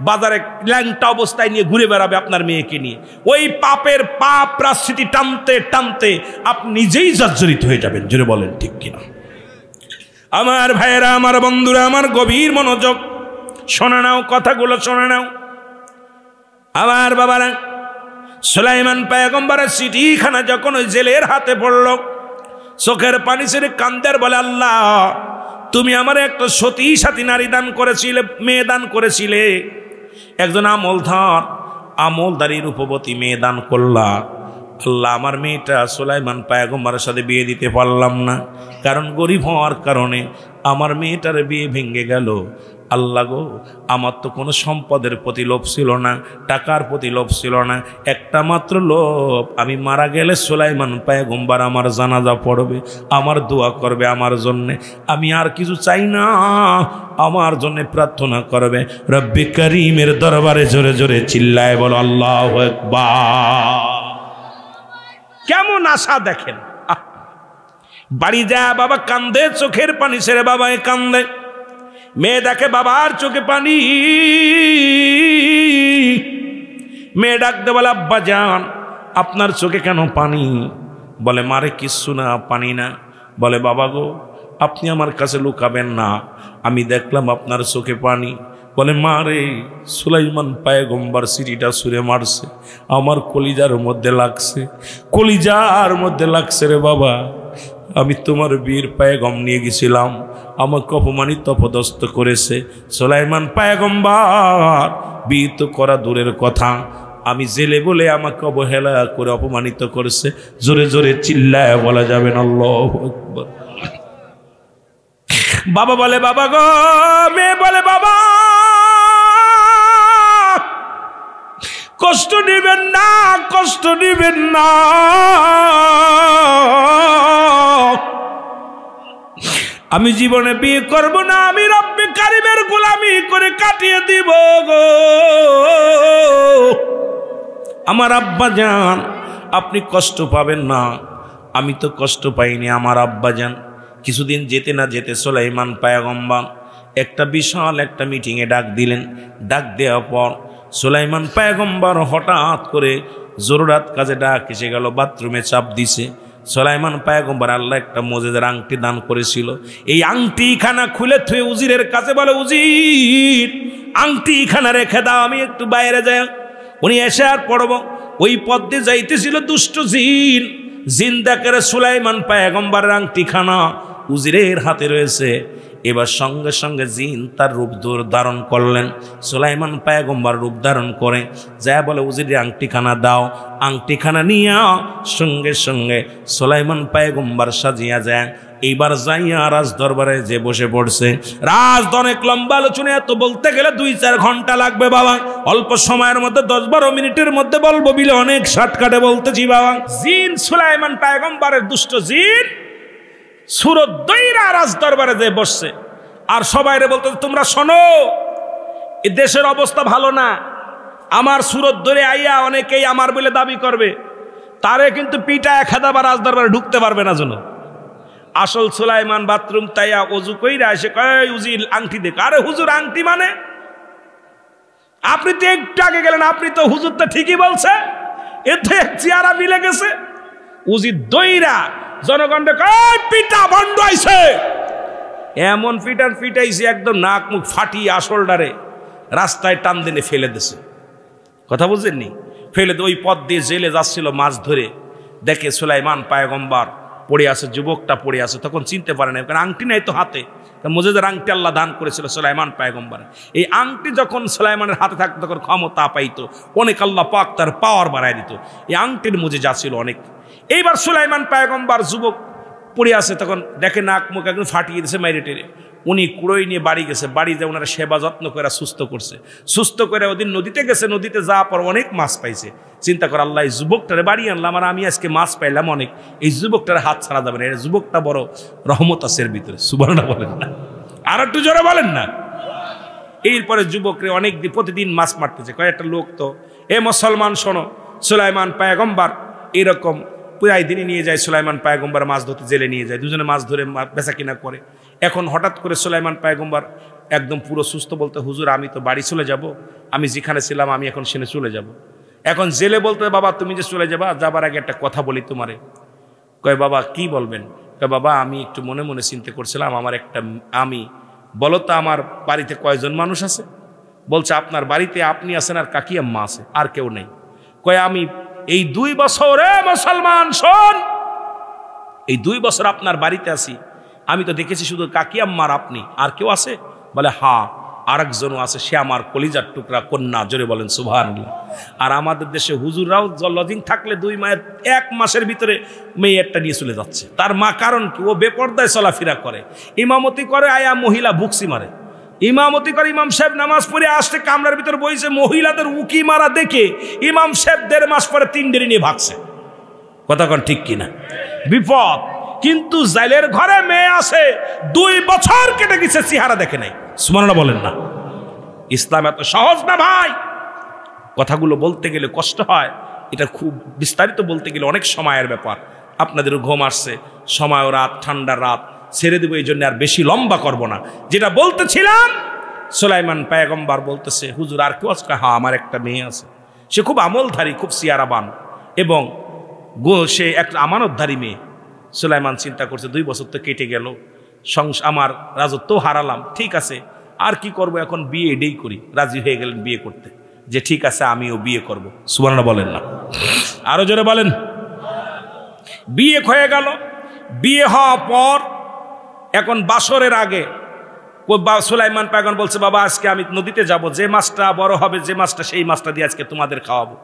বাজারে ল্যাংটা অবস্থায় নিয়ে ঘুরে বেড়াবে আপনার মেয়েকে নিয়ে, ওই পাপের পাপ প্রাশ্চিতি টানতে টানতে আপনি নিজেই জর্জরিত হয়ে যাবেন। জোরে বলেন ঠিক কিনা? আমার ভাইয়েরা, আমার বন্ধুরা, আমার গভীর মনোযোগ শোনে নাও, কথাগুলো শোনে নাও। আমার বাবারা, সুলাইমান পয়গম্বরের চিঠিখানা যখন ওই জেলের হাতে পড়ল, চোখের পানি ছেড়ে কান্দের বলে, আল্লাহ তুমি আমার একটা সতী সাথী নারী দান করেছিলে, মেয়ে দান করেছিলে, একজন আমলদারি রূপবতী মেয়ে দান করলা। আল্লাহ আমার মেয়েটা সুলাইমান পয়গম্বরের সাথে বিয়ে দিতে পারলাম না, কারণ গরিব হওয়ার কারণে আমার মেয়েটার বিয়ে ভেঙে গেল। আল্লাহ গো, আমার তো কোনো সম্পদের প্রতি লোভ ছিল না, টাকার প্রতি লোভ ছিল না, একটা মাত্র লোভ, আমি মারা গেলে সুলাইমান পয়গম্বর আমার জানাজা পড়বে, আমার দোয়া করবে আমার জন্যে, আমি আর কিছু চাই না, আমার জন্য প্রার্থনা করবে। রব্বি করিমের দরবারে জোরে জোরে চিল্লায় বলো আল্লাহু আকবার। কেমন আশা দেখেন! বাড়ি যায় বাবা কান্দে, চোখের পানি ছেড়ে বাবায় কান্দে। মেয়ে দেখে বাবার চোখে পানি, মেয়ে ডাকতে বলে, আব্বা জান আপনার চোখে কেন পানি? বলে, মারে কিচ্ছু না, পানি না। বলে, বাবা গো আপনি আমার কাছে লুকাবেন না, আমি দেখলাম আপনার চোখে পানি। বলে, মা রে, সুলাইমান পয়গম্বর চিঠিটা ছুঁড়ে মারছে, আমার কলিজার মধ্যে লাগছে, কলিজার মধ্যে লাগছে রে বাবা। আমি তোমার বীর পয়গম নিয়ে গেছিলাম, আমাকে অপমানিত অপদস্থ করেছে সুলাইমান পয়গম্বর, বিয়ে তো করা দূরের কথা, আমি জেলে বলে আমাকে অবহেলা করে অপমানিত করেছে। জোরে জোরে চিল্লায় বলা যাবে না আল্লাহু আকবার। বাবা বলে বাবা গো, মেয়ে বলে বাবা কষ্ট দিবেন না, কষ্ট দিবেন না, আমি জীবনে বিয়ে করব না, আমি রব্বে কারিমের গোলামি করে কাটিয়ে দিব গো। আমার আব্বা জান আপনি কষ্ট পাবেন না, আমি তো কষ্ট পাইনি আমার আব্বা জান। কিছুদিন যেতে না যেতে সুলাইমান পয়গম্বর একটা বিশাল একটা মিটিংয়ে ডাক দিলেন। ডাক দেওয়ার পর সুলাইমান পয়গম্বর হঠাৎ করে জরুরাত কাজে ডাক এসে গেল, বাথরুমে চাপ দিছে। সুলাইমান পয়গম্বর আল্লাহ একটা মজেদার আংটি দান করেছিল। এই আংটিখানা খুলে থুয়ে উজিরের কাছে বলে, উজির আংটিখানা রেখে দাও, আমি একটু বাইরে যাই। উনি এসে আর পড়ব, ওই পথ দিয়ে যাইতেছিল দুষ্ট জিন। জিন দেখে সুলাইমান পয়গম্বরের আংটিখানা উজিরের হাতে রয়েছে। এবার সঙ্গে সঙ্গে জিন তার রূপ ধারণ করলেন। সুলাইমান পয়গম্বর রূপ ধারণ করে যা বলে, উজিরের আংটিখানা দাও। আংটিখানা নিয়ে সঙ্গে সঙ্গে সুলাইমান পয়গম্বর সাজিয়া যায়। এইবার যাইয়া রাজ দরবারে যে বসে পড়ছে। রাজ অনেক লম্বা আলোচনা, এত বলতে গেলে 2-4 ঘন্টা লাগবে বাবা। অল্প সময়ের মধ্যে 10-12 মিনিটের মধ্যে বলবো বিলে অনেক শর্টকাটে বলতেছি বাবা। জিন সুলাইমান পয়গম্বরের দুষ্ট জিন সুরত দইরা রাজ দরবারে যে বসছে আর সবাইরে বলতে, তোমরা শোনো, এই দেশের অবস্থা ভালো না। আমার সুরত ধরে আইয়া অনেকেই আমার বলে দাবি করবে, তারে কিন্তু পিটা খেদাবা রাজ দরবারে ঢুকতে পারবে না। জন্য আসল সুলাইমান বাথরুম তাইয়া অজু কইরা এসে কয়, উজির আংটি দেখ। আরে হুজুর আংটি মানে? আপনি তো একটু আগে গেলেন, আপনি তো হুজুর তো ঠিকই বলছে, এতে চেহারা মিলে গেছে। উজির দইরা জনগণকে কয়, পিটা বন্ধ হইছে। এমন পিটাইছে একদম নাক মুখ ফাটিয়ে আসলডারে রাস্তায় টান দিনে ফেলে দিছে। কথা বুঝেননি? ফেলে ওই পথ দিয়ে জেলে যাচ্ছিল মাছ ধরে, দেখে সুলাইমান পয়গম্বর পড়ে আছে, যুবকটা পড়ে আছে। তখন চিনতে পারে না, কারণ আংটি নাই তো হাতে। মুজিদের আংটি আল্লাহ দান করেছিল সুলাইমান পয়গম্বর। এই আংটি যখন সুলাইমানের হাতে থাকতো তখন ক্ষমতা পাইতো অনেক, আল্লাহ পাক তার পাওয়ার বাড়ায় দিত। এই আংটির মুজিজা ছিল অনেক। এইবার সুলাইমান পয়গম্বর যুবক পড়ে আছে, তখন দেখে নাক মুখ একদম ফাটিয়ে দিয়েছে মাইরে টেরে। উনি কুড়োই নিয়ে বাড়ি গেছে, বাড়ি যে ওনারা সেবা যত্ন করে সুস্থ করছে। সুস্থ করে ওদিন নদীতে গেছে, নদীতে যাওয়ার পর অনেক মাছ পাইছে। চিন্তা করে, আল্লাহ এই যুবকটারে বাড়ি আনলাম আর আমি আজকে মাছ পাইলাম অনেক, এই যুবকটারে হাত ছাড়া যাবে না। যুবকটা বড় রহমত আছে এর ভিতরে, সুবহানাল্লাহ বলেন না? আর একটু জোরে বলেন না? এরপরে যুবকরে অনেক দিন প্রতিদিন মাছ মারতেছে। কয়েকটা লোক তো, এ মুসলমান শোনো, সুলাইমান পয়গম্বর এরকম প্রায় দিনই নিয়ে যায়। সুলাইমান পয়গম্বর মাছ ধরতে জেলে নিয়ে যায়, দুজনে মাছ ধরে বেচা কিনা করে। এখন হঠাৎ করে সুলাইমান পয়গম্বর একদম পুরো সুস্থ, বলতে, হুজুর আমি তো বাড়ি চলে যাব, আমি যেখানে ছিলাম আমি এখন সেখানে চলে যাব। এখন জেলে বলতে, বাবা তুমি যে চলে যাবা, যাবার আগে একটা কথা বলি তোমারে। কয় বাবা কি বলবেন? কয় বাবা আমি একটু মনে মনে চিন্তা করছিলাম, আমার একটা আমি, বলো তো আমার বাড়িতে কয়জন মানুষ আছে? বলছে আপনার বাড়িতে আপনি আছেন আর কাকি আম্মা আছে, আর কেউ নেই। কয় আমি এই 2 বছর, মুসলমান শোন, এই 2 বছর আপনার বাড়িতে আছি, আমি তো দেখেছি শুধু কাকি আম্মার আপনি, আর কেউ আছে? বলে হ্যাঁ আরেকজনও আছে, সে আমার কলিজার টুকরা কন্যা। জোরে বলেন সুবহানাল্লাহ। আর আমাদের দেশে হুজুররাও লজিং থাকলে 2 মায়ের 1 মাসের ভিতরে মেয়ে একটা নিয়ে চলে যাচ্ছে। তার মা, কারণ কি? ও বেপর্দায় চলাফেরা করে, ইমামতি করে, আয়া মহিলা বুকসি মারে, ইমামতি করে। ইমাম সাহেব নামাজ পড়ে আসতে কামরার ভিতরে বইছে, মহিলাদের উকি মারা দেখে ইমাম সাহেব 1.5 মাস পরে 3 ডেরি নিয়ে ভাগছে। কথা কন ঠিক কিনা? বিপদ। কিন্তু জাইলের ঘরে মেয়ে আছে, 2 বছর কেটে গেছে, চেহারা দেখে নাই। সুবহানাল্লাহ বলেন না? ইসলাম এত সহজ না ভাই। কথাগুলো বলতে গেলে কষ্ট হয়, এটা খুব বিস্তারিত বলতে গেলে অনেক সময়ের ব্যাপার। আপনাদেরও ঘুম আসছে, সময়ও রাত, ঠান্ডার রাত, ছেড়ে দেবো, এই জন্য আর বেশি লম্বা করব না। যেটা বলতেছিলাম, সুলাইমান পয়গম্বর বলতেছে, হুজুর আর কেউ আছে? হ্যাঁ আমার একটা মেয়ে আছে, সে খুব আমলধারী, খুব সিয়ারাবান, এবং সে একটা আমানতধারী মেয়ে। সুলাইমান চিন্তা করছে 2 বছর তো কেটে গেল, আমার রাজত্ব হারালাম, ঠিক আছে আর কি করব, এখন বিয়ে এটাই করি। রাজি হয়ে গেলেন বিয়ে করতে, যে ঠিক আছে আমিও বিয়ে করব। সুবহানাল্লাহ বলেন না? আরো জোরে বলেন। বিয়ে হয়ে গেল। বিয়ে হওয়ার পর এখন বাসরের আগে সুলাইমান পয়গম্বর বলছে, বাবা আজকে আমি নদীতে যাব, যে মাছটা বড় হবে, যে মাছটা, সেই মাছটা দিয়ে আজকে তোমাদের খাওয়াবো।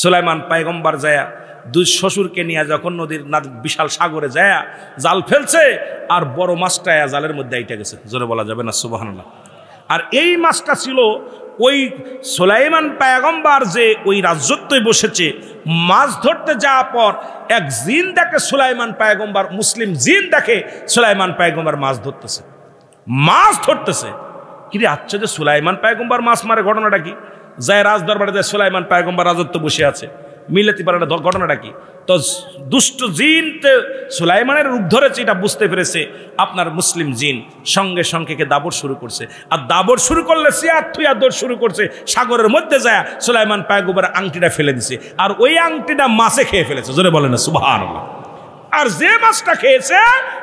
সুলাইমান পয়গম্বর যায় দুই শ্বশুরকে নিয়ে যখন নদীর বিশাল সাগরে যায় জাল ফেলছে, আর বড় মাছটা জালের মধ্যে আইটা গেছে, জোরে বলা যাবে না সুবহানাল্লাহ। আর এই মাছটা ছিল ওই সুলাইমান পয়গম্বর যে ওই রাজত্বে বসেছে, মাছ ধরতে যাওয়ার পর এক জিন দেখে সুলাইমান পয়গম্বর, মুসলিম জিন দেখে সুলাইমান পয়গম্বর মাছ ধরতেছে। কি রে, আচ্ছা যে সুলাইমান পয়গম্বর মাছ মারে, ঘটনাটা কি? যায় রাজ দরবারে যায়, সুলাইমান পয়গম্বর রাজত্ব বসে আছে, মিলাতে পারে না, ঘটনাটা কি? তো দুষ্ট জিন সুলাইমানের রূপ ধরেছে, এটা বুঝতে পেরেছে আপনার মুসলিম জিন, সঙ্গে সঙ্গে দাবর শুরু করছে। আর দাবর শুরু করলে সিয়ার থুয়া দৌড় শুরু করছে, সাগরের মধ্যে যায় সুলাইমান পয়গম্বর আংটিটা ফেলে দিছে, আর ওই আংটিটা মাছে খেয়ে ফেলেছে, জোরে বলে না সুবহানাল্লাহ। আর যে মাছটা খেয়েছে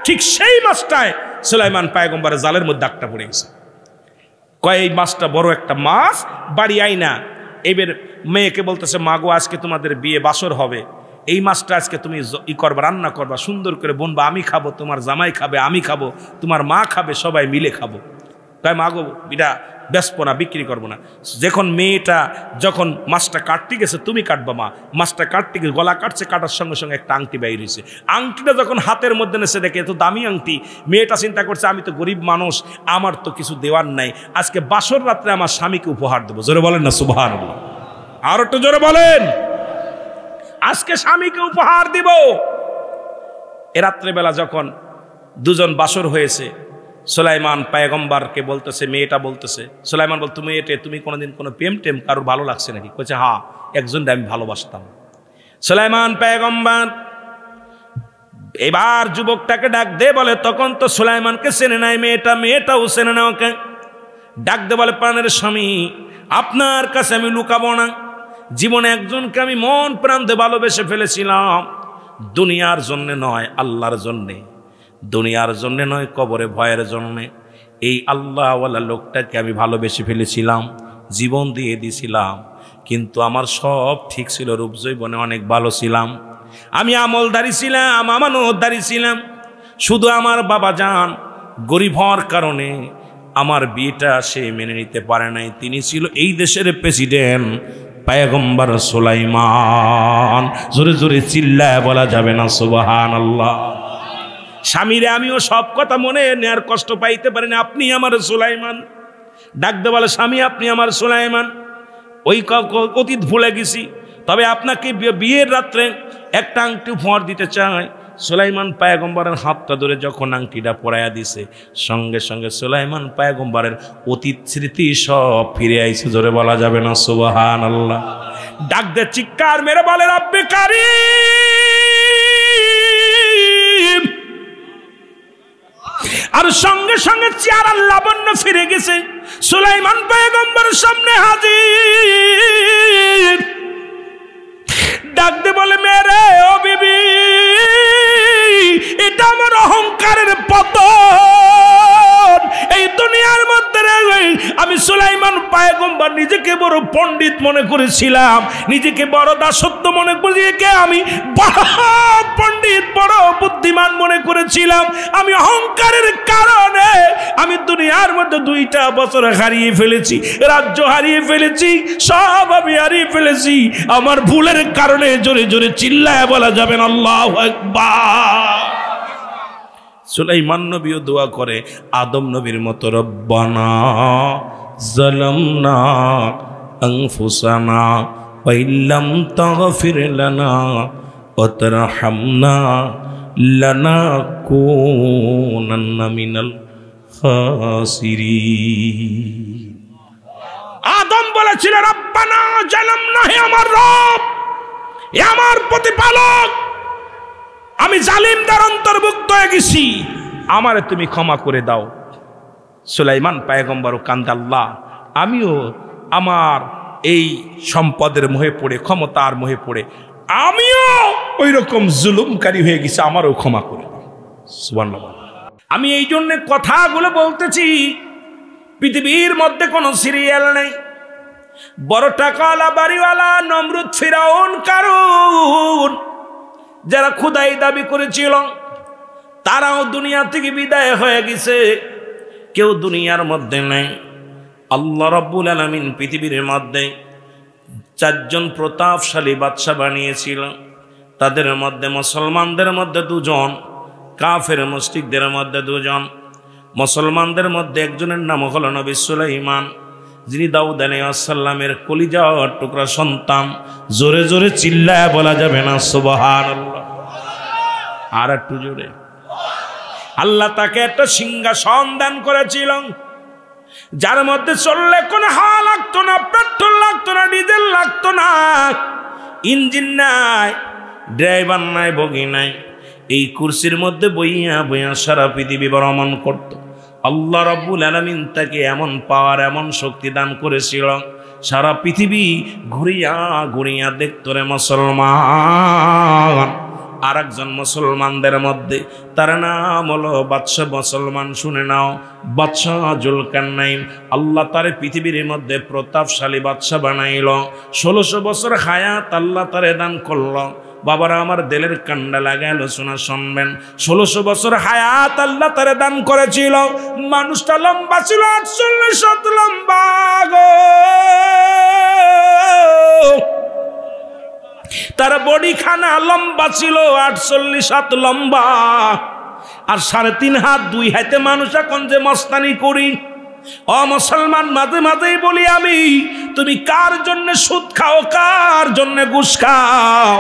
ঠিক সেই মাছটায় সুলাইমান পয়গম্বরের জালের মধ্যে দাগটা পড়ে গেছে। কয় এই মাছটা বড় একটা মাছ, বাড়ি আইনা এবার মেয়েকে বলতেছে, মা গো আজকে তোমাদের বিয়ে বাসর হবে, এই মাছটা আজকে তুমি করবা, রান্না করবা, সুন্দর করে বনবা, আমি খাবো, তোমার জামাই খাবে, আমি খাবো, তোমার মা খাবে, সবাই মিলে খাবো। তাই মা গো এটা বেচবো না, বিক্রি করবো না। মেয়েটা যখন মাছটা কাটতে গেছে, তুমি কাটবা মা, মাছটা কাটতে গেছে, গলা কাটছে, কাটার সঙ্গে সঙ্গে একটা আংটি বাইর হয়েছে। আংটিটা যখন হাতের মধ্যে নেছে দেখে এত দামি আংটি, মেয়েটা চিন্তা করছে আমি তো গরিব মানুষ, আমার তো কিছু দেওয়ার নাই, আজকে বাসর রাত্রে আমার স্বামীকে উপহার দেবো। জোরে বলেন না সুবহানাল্লাহ, আর একটু জোরে বলেন, আজকে স্বামীকে উপহার দিব। এ রাত্রেবেলা যখন দুজন বাসর হয়েছে, সুলাইমান পয়গম্বরকে বলতেছে, মেয়েটা বলতেছে, সুলাইমান বল, তুমি কোনোদিন কোনো প্রেম টেম কারোর ভালো লাগছে নাকি? কইছে হ্যাঁ, একজনকে আমি ভালোবাসতাম। সুলাইমান পয়গম্বর এবার যুবকটাকে ডাক দে, বলে তখন তো সুলাইমানকে চেনে নাই মেয়েটাও চেনে না ওকে। ডাক দে বলে, প্রাণের স্বামী, আপনার কাছে আমি লুকাবো না, জীবনে একজনকে আমি মন প্রাণ দিয়ে ভালোবেসে ফেলেছিলাম, দুনিয়ার জন্য নয়, আল্লাহর জন্যে, দুনিয়ার জন্য নয়, কবরে ভয়ের জন্যে। এই আল্লাহওয়ালা লোকটাকে আমি ভালোবেসে ফেলেছিলাম, জীবন দিয়ে দিয়েছিলাম, কিন্তু আমার সব ঠিক ছিল, রূপ যৌবনে অনেক ভালো ছিলাম, আমি আমলদারি ছিলাম, আমানতদারি ছিলাম। শুধু আমার বাবা জান গরিব হওয়ার কারণে আমার বিয়েটা সে মেনে নিতে পারে নাই। তিনি ছিল এই দেশের প্রেসিডেন্ট পয়গম্বর সুলাইমান। জোরে জোরে চিল্লায় বলা যাবে না সুবহানাল্লাহ। স্বামীরে আমিও সব কথা মনে নেয়ার কষ্ট পাইতে পারি না, আপনি আমার সুলাইমান। ডাকতে বলে, স্বামী আপনি আমার সুলাইমান, ওই অতীত ভুলে গেছি, তবে আপনাকে বিয়ের রাত্রে একটা আংটি উপহার দিতে চাই। সুলাইমান পয়গম্বরের হাতটা ধরে যখন আংটিটা পরাইয়া দিছে, সঙ্গে সঙ্গে সুলাইমান পয়গম্বরের অতীত স্মৃতি সব ফিরে আইছে। জোরে বলা যাবে না সুবহানাল্লাহ। ডাক দে চিৎকার মেরে বলে, রব্বে কারীম। আর সঙ্গে সঙ্গে চেহারা লাবণ্য ফিরে গেছে, সুলাইমান পয়গম্বরের সামনে হাজির। ডাক দে বলে, মেরে ও বিবি, এটা আমার অহংকারের পতন। এই দুনিয়ার মধ্যে আমি সুলাইমান পয়গম্বর নিজেকে বড় পণ্ডিত মনে করেছিলাম, নিজেকে বড় দাসত্ব মনে করে, আমি বড় পণ্ডিত, বড় বুদ্ধিমান মনে করেছিলাম। আমি অহংকারের কারণে আমি দুনিয়ার মধ্যে 2টা বছর হারিয়ে ফেলেছি, রাজ্য হারিয়ে ফেলেছি, সব আমি হারিয়ে ফেলেছি আমার ভুলের কারণে। জোরে জোরে চিল্লায় বলা যাবেন আল্লাহু আকবার। সুলাইমান নবীও দোয়া করে আদম নবীর মতো, রব্বানা যালামনা আনফুসানা ওয়া ইল্লাম তাগফির লানা ওয়া তারহামনা লানাকুনান্না মিনাল খাসিরিন। আদম বলেছিল, রব্বানা যালামনা, হে আমার রব, হে আমার প্রতিপালক, আমি জালিমদের অন্তর্ভুক্ত হয়ে গেছি, আমারে তুমি ক্ষমা করে দাও। সুলাইমান পয়গম্বর কান্দে, আল্লাহ আমিও আমার এই সম্পদের মোহে পড়ে, ক্ষমতার মোহে পড়ে আমিও ওই রকম জুলুমকারী হয়ে গেছি, আমারও ক্ষমা করে দাও। সুবহানাল্লাহ। আমি এই জন্য কথাগুলো বলতেছি, পৃথিবীর মধ্যে কোনো সিরিয়াল নেই, বড় টাকাওয়ালা বাড়িওয়ালা নমরুদ, ফিরাউন, কারুন, যারা খোদাই দাবি করেছিল তারাও দুনিয়া থেকে বিদায় হয়ে গেছে। কেউ দুনিয়ার মধ্যে নেই। আল্লাহ রাব্বুল আলামিন পৃথিবীর মধ্যে 4 জন প্রতাপশালী বাদশা বানিয়েছিল। তাদের মধ্যে মুসলমানদের মধ্যে 2 জন, কাফের মুশরিকদের মধ্যে 2 জন। মুসলমানদের মধ্যে একজনের নাম হলো নবী সুলাইমান, যিনি দাউদ আলাইহিস সালামের কলিজার টুকরা সন্তান। জোরে জোরে চিল্লায় বলা যাবে না সুবহানাল্লাহ? আর একটু জোরে। আল্লাহ তাকে একটা সিংহাসন দান করেছিলেন, যার মধ্যে চললে কোনো হাওয়া লাগতো না, পেট্রোল লাগতো না, ডিজেল লাগতো না, ইঞ্জিন নাই, ড্রাইভার নাই, বগি নাই। এই কুরসির মধ্যে বইয়া বইয়া সারা পৃথিবী ভ্রমণ করত। আল্লাহ রাব্বুল আলামিন তাকে এমন পাওয়ার, এমন শক্তি দান করেছিল, সারা পৃথিবী ঘুরিয়া ঘুরিয়া দেখত রে মুসলমান। আর একজন মুসলমানদের মধ্যে, তার নাম হলো বাদশাহ মুসলমান। শুনে নাও, বাদশাহ জুলকারনাইন। আল্লাহ তারে পৃথিবীর মধ্যে প্রতাপশালী বাদশাহ বানাইল। 1600 বছর হায়াত আল্লাহ তারে দান করল। বাবারা আমার দিলের কান্ডা লাগাইল, শোনা শুনবেন। 1600 বছর হায়াত আল্লাহ তারে দান করেছিল। মানুষটা লম্বা ছিল 48 হাত লম্বা গো। তার বডি খানা লম্বা ছিল 48 হাত লম্বা। আর 3.5 হাত 2 হাতে মানুষ এখন যে মস্তানি করি। ও মুসলমান, মাঝে মাঝেই বলি আমি, তুমি কার জন্য সুদ খাও, কার জন্য ঘুষ খাও,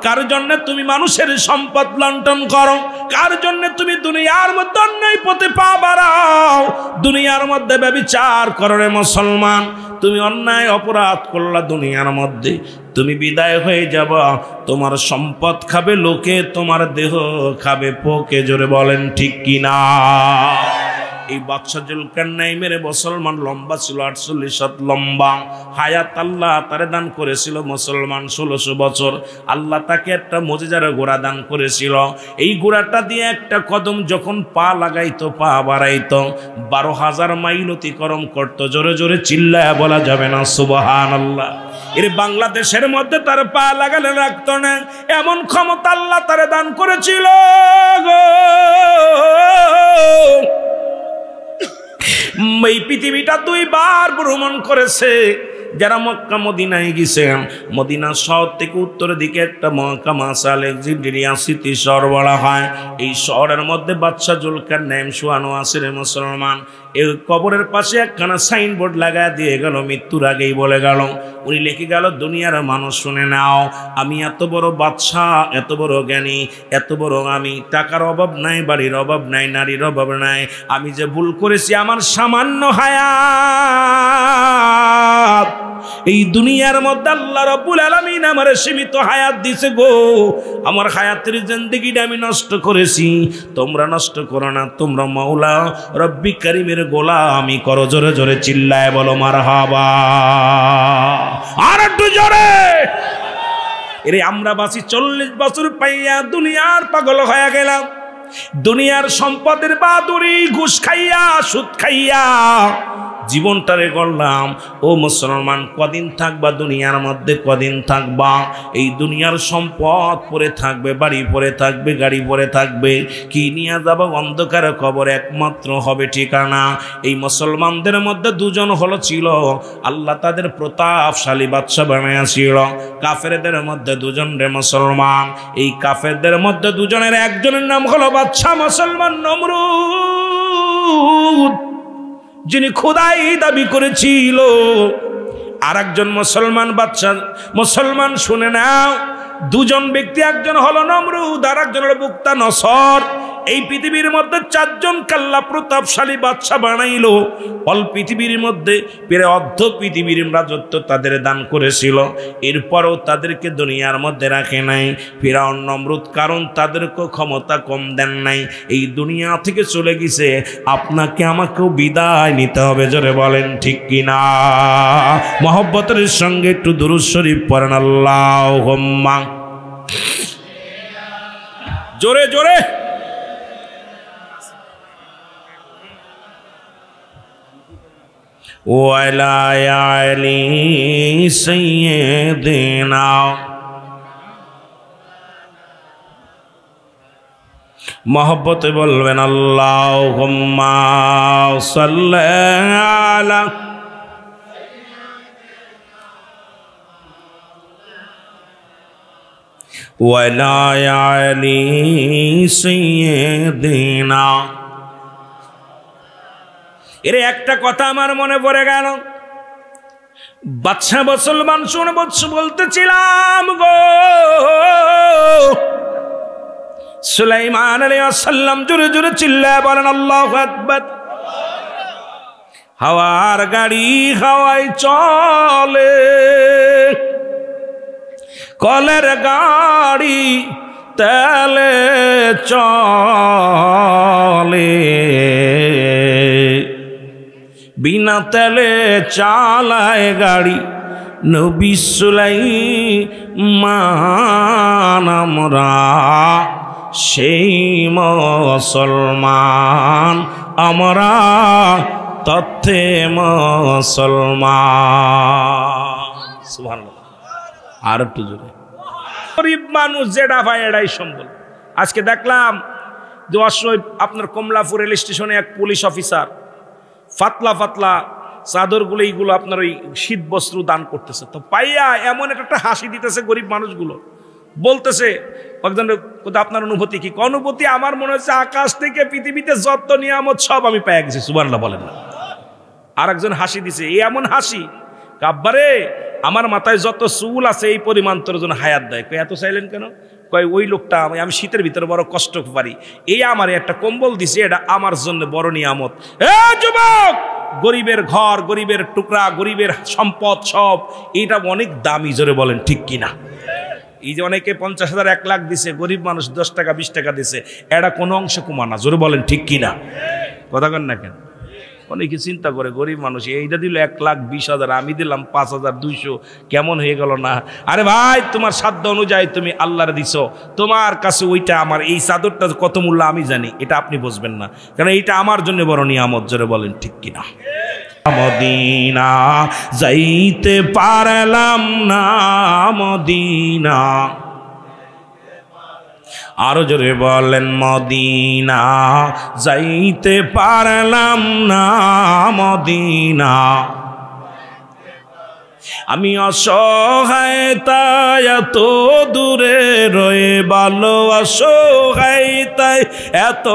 কার জন্য তুমি মানুষের সম্পদ লুণ্ঠন করো, কার জন্য তুমি দুনিয়ার মধ্যে অন্যায় পথে পা বাড়াও, দুনিয়ার মধ্যে ব্যভিচার করো রে মুসলমান। তুমি অন্যায় অপরাধ করলা দুনিয়ার মধ্যে, তুমি বিদায় হয়ে যাবা। তোমার সম্পদ খাবে লোকে, তোমার দেহ খাবে পোকে। জোরে বলেন ঠিক কিনা? এই বাদশা জুলকারনাইনের মুসলমান লম্বা ছিল 48 হাত লম্বা। হায়াত আল্লাহ তারে দান করেছিল মুসলমান 1600 বছর। আল্লাহ তাকে একটা মুজিজার ঘোড়া দান করেছিল। এই ঘোড়াটা দিয়ে একটা কদম যখন পা লাগাইতো, পা বাড়াইতো, 12,000 মাইল অতিক্রম করতো। জোরে জোরে চিল্লায় বলা যাবে না সুবহানাল্লাহ? এর বাংলাদেশের মধ্যে তার পা লাগালে রাখতো না, এমন ক্ষমতা আল্লাহ তারে দান করেছিল গো। এই পৃথিবীটা 2 বার ভ্রমণ করেছে। যারা মক্কা মদিনায় গেছেন, মদিনা শহর থেকে উত্তরের দিকে একটা মহকাম আছে, আলেকজান্দ্রিয়া সিটি শহর বলা হয়। এই শহরের মধ্যে বাদশা জুলকারনাইন শোয়ানো আছে রে মুসলমান। এই কবরের পাশে একখানা সাইনবোর্ড লাগায় দিয়ে গেল, মৃত্যুর আগেই বলে গেল। উনি লিখে গেল, দুনিয়ার মানুষ শুনে নাও, আমি এত বড় বাদশা, এত বড় জ্ঞানী, এত বড় আমি, টাকার অভাব নাই, বাড়ির অভাব নাই, নারীর অভাব নাই। আমি যে ভুল করেছি, আমার সামান্য হায়াত, এই দুনিয়ার মধ্যে আল্লাহ রাব্বুল আলামিন আমারে সীমিত হায়াত দিছে গো। আমার হায়াতের জিন্দেগিটা আমি নষ্ট করেছি। তোমরা নষ্ট করো না, তোমরা মাওলা রব্বি কারীমের গোলামি করো। জোরে জোরে চিল্লায় বলো মারহাবা। আর একটু জোরে। এরে আমরা বাসি 40 বছর পাইয়া দুনিয়ার পাগল হয়ে গেলাম। দুনিয়ার সম্পদের বাদুরি, ঘুষ খাইয়া, সুদ খাইয়া জীবনটারে গড়লাম। ও মুসলমান, কদিন থাকবা দুনিয়ার মধ্যে? কদিন থাকবা? এই দুনিয়ার সম্পদ পড়ে থাকবে, বাড়ি পড়ে থাকবে, গাড়ি পড়ে থাকবে, কি নিয়ে যাবো? অন্ধকার কবর একমাত্র হবে ঠিকানা। এই মুসলমানদের মধ্যে 2 জন হলো ছিল, আল্লাহ তাদের প্রতাপশালী বাদশা বানাইয়াছিল। কাফেরদের মধ্যে 2 জন রে মুসলমান। এই কাফেরদের মধ্যে 2 জনের একজনের নাম হলো বাদশা মুসলমান নমরুদ, যিনি খোদাই দাবি করেছিল। আর একজন মুসলমান বাদশা, মুসলমান শুনে নাও, 2 জন ব্যক্তি, একজন হলো নমরুদ, আর একজন হলো বুক্তা নসর। এই পৃথিবীর মধ্যে 4 জন কাল্লা প্রতাপশালী বাদশা বানাইলো। অল পৃথিবীর মধ্যে প্রায় অর্ধ পৃথিবীর রাজত্ব তাদের দান করেছিল। এরপরও তাদেরকে দুনিয়ার মধ্যে রাখে নাই ফিরাউন নমরুদ, কারণ তাদেরকে ক্ষমতা কম দেন নাই। এই দুনিয়া থেকে চলে গেছে, আপনাকে আমাকেও বিদায় নিতে হবে। জোরে বলেন ঠিক কিনা? মহব্বতের সঙ্গে একটু দুরূদ শরীফ পড়েন, আল্লাহুম্মা। জোরে জোরে। ওয়ালা আলি সাইয়্যিদিনা মহব্বতে বলবেন আল্লাহুম্মা সাল্লি আলা ওয়া লা আলি সাইয়্যিদিনা। এর একটা কথা আমার মনে পড়ে গেল, বাদশা মুসলমান শুনে বলতেছিলাম গো, সুলাইমান আলাইহিস সালাম জোরে জোরে চিল্লায় বলেন আল্লাহু আকবার। হাওয়ার গাড়ি হাওয়ায় চলে, কলের গাড়ি তেলে চলে, বিনা তেলে চালায় গাড়ি নবী সুলাইমান। আমরা সেই মুসলমান, আমরা তথ্যে মুসলমান। সুবহানাল্লাহ। আর একটু জোরে। গরিব মানুষ যেটা পায় এটাই সম্বল। আজকে দেখলাম যে অবশ্যই আপনার কমলাপুর রেল স্টেশনে এক পুলিশ অফিসার পাতলা পাতলা চাদরগুলো এইগুলো আপনার ওই শীত বস্ত্র দান করতেছে, তো পাইয়া এমন একটা হাসি দিতেছে গরিব মানুষগুলো, বলতেছে কোথাও আপনার অনুভূতি কি? অনুভূতি আমার মনে হচ্ছে আকাশ থেকে পৃথিবীতে যত নিয়ামত সব আমি পেয়ে গেছি। সুবহানাল্লাহ বলেন না? আর একজন হাসি দিছে, এই এমন হাসি কাব্বারে আমার মাথায় যত চুল আছে এই পরিমাণ তোর জন্য হায়াত দেয়। কই এত চাইলেন কেন? কয় ওই লোকটা আমি শীতের ভিতরে বড় কষ্ট পারি, এই আমার একটা কম্বল দিছে, এটা আমার জন্য বড় নিয়ামত। এ যুবক, গরিবের ঘর, গরিবের টুকরা, গরিবের সম্পদ সব এইটা অনেক দামি। জোরে বলেন ঠিক কিনা? এই যে অনেকে 50,000 1 লাখ দিছে, গরিব মানুষ 10 টাকা 20 টাকা দিছে, এটা কোনো অংশ কমানা। জোরে বলেন ঠিক কিনা? কথা কন না কেন? অনেকে চিন্তা করে গরিব মানুষ এইটা দিল 1,20,000, আমি দিলাম 5,200, কেমন হয়ে গেল না? আরে ভাই, তোমার সাধ্য অনুযায়ী তুমি আল্লাহর দিছো, তোমার কাছে ওইটা আমার, এই চাদরটা কত মূল্য আমি জানি, এটা আপনি বুঝবেন না, কারণ এইটা আমার জন্য বড় নিয়ামত। জোরে বলেন ঠিক কিনা? মদিনা যাইতে পারলাম না, মদিনা। আরো জোরে বলেন, মদিনা যাইতে পারলাম না, মদিনা। আমি অসহায় তাই এত দূরে রয়ে, ভালো অসহায় তাই এত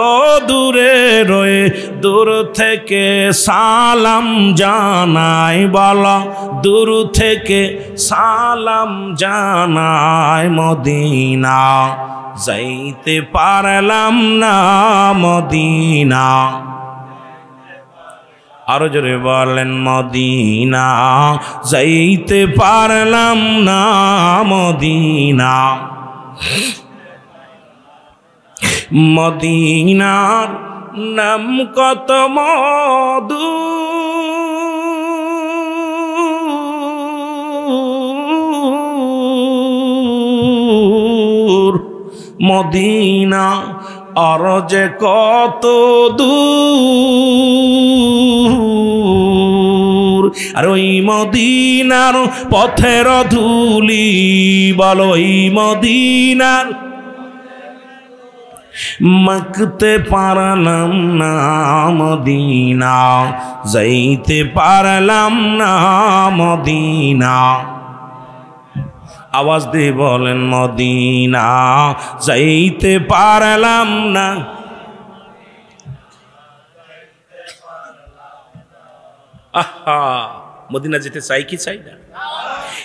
দূরে রয়ে, দূর থেকে সালাম জানাই, বলো দূর থেকে সালাম জানাই, মদিনা যাইতে পারলাম না, মদিনা। আরো জোরে বলেন, মদিনা যাইতে পারলাম না, মদিনা। মদিনার নাম কত মধু, মদিনা আর যে কত দূর, আর ওই মদিনার পথের ধুলি, বলো ওই মদিনার মাখতে পারলাম না, মদিনা যাইতে পারলাম না, মদিনা। আওয়াজ দিয়ে বলেন, মদিনা যাইতে পারলাম না। আহা, মদিনা যেতে চাই কি চাই না?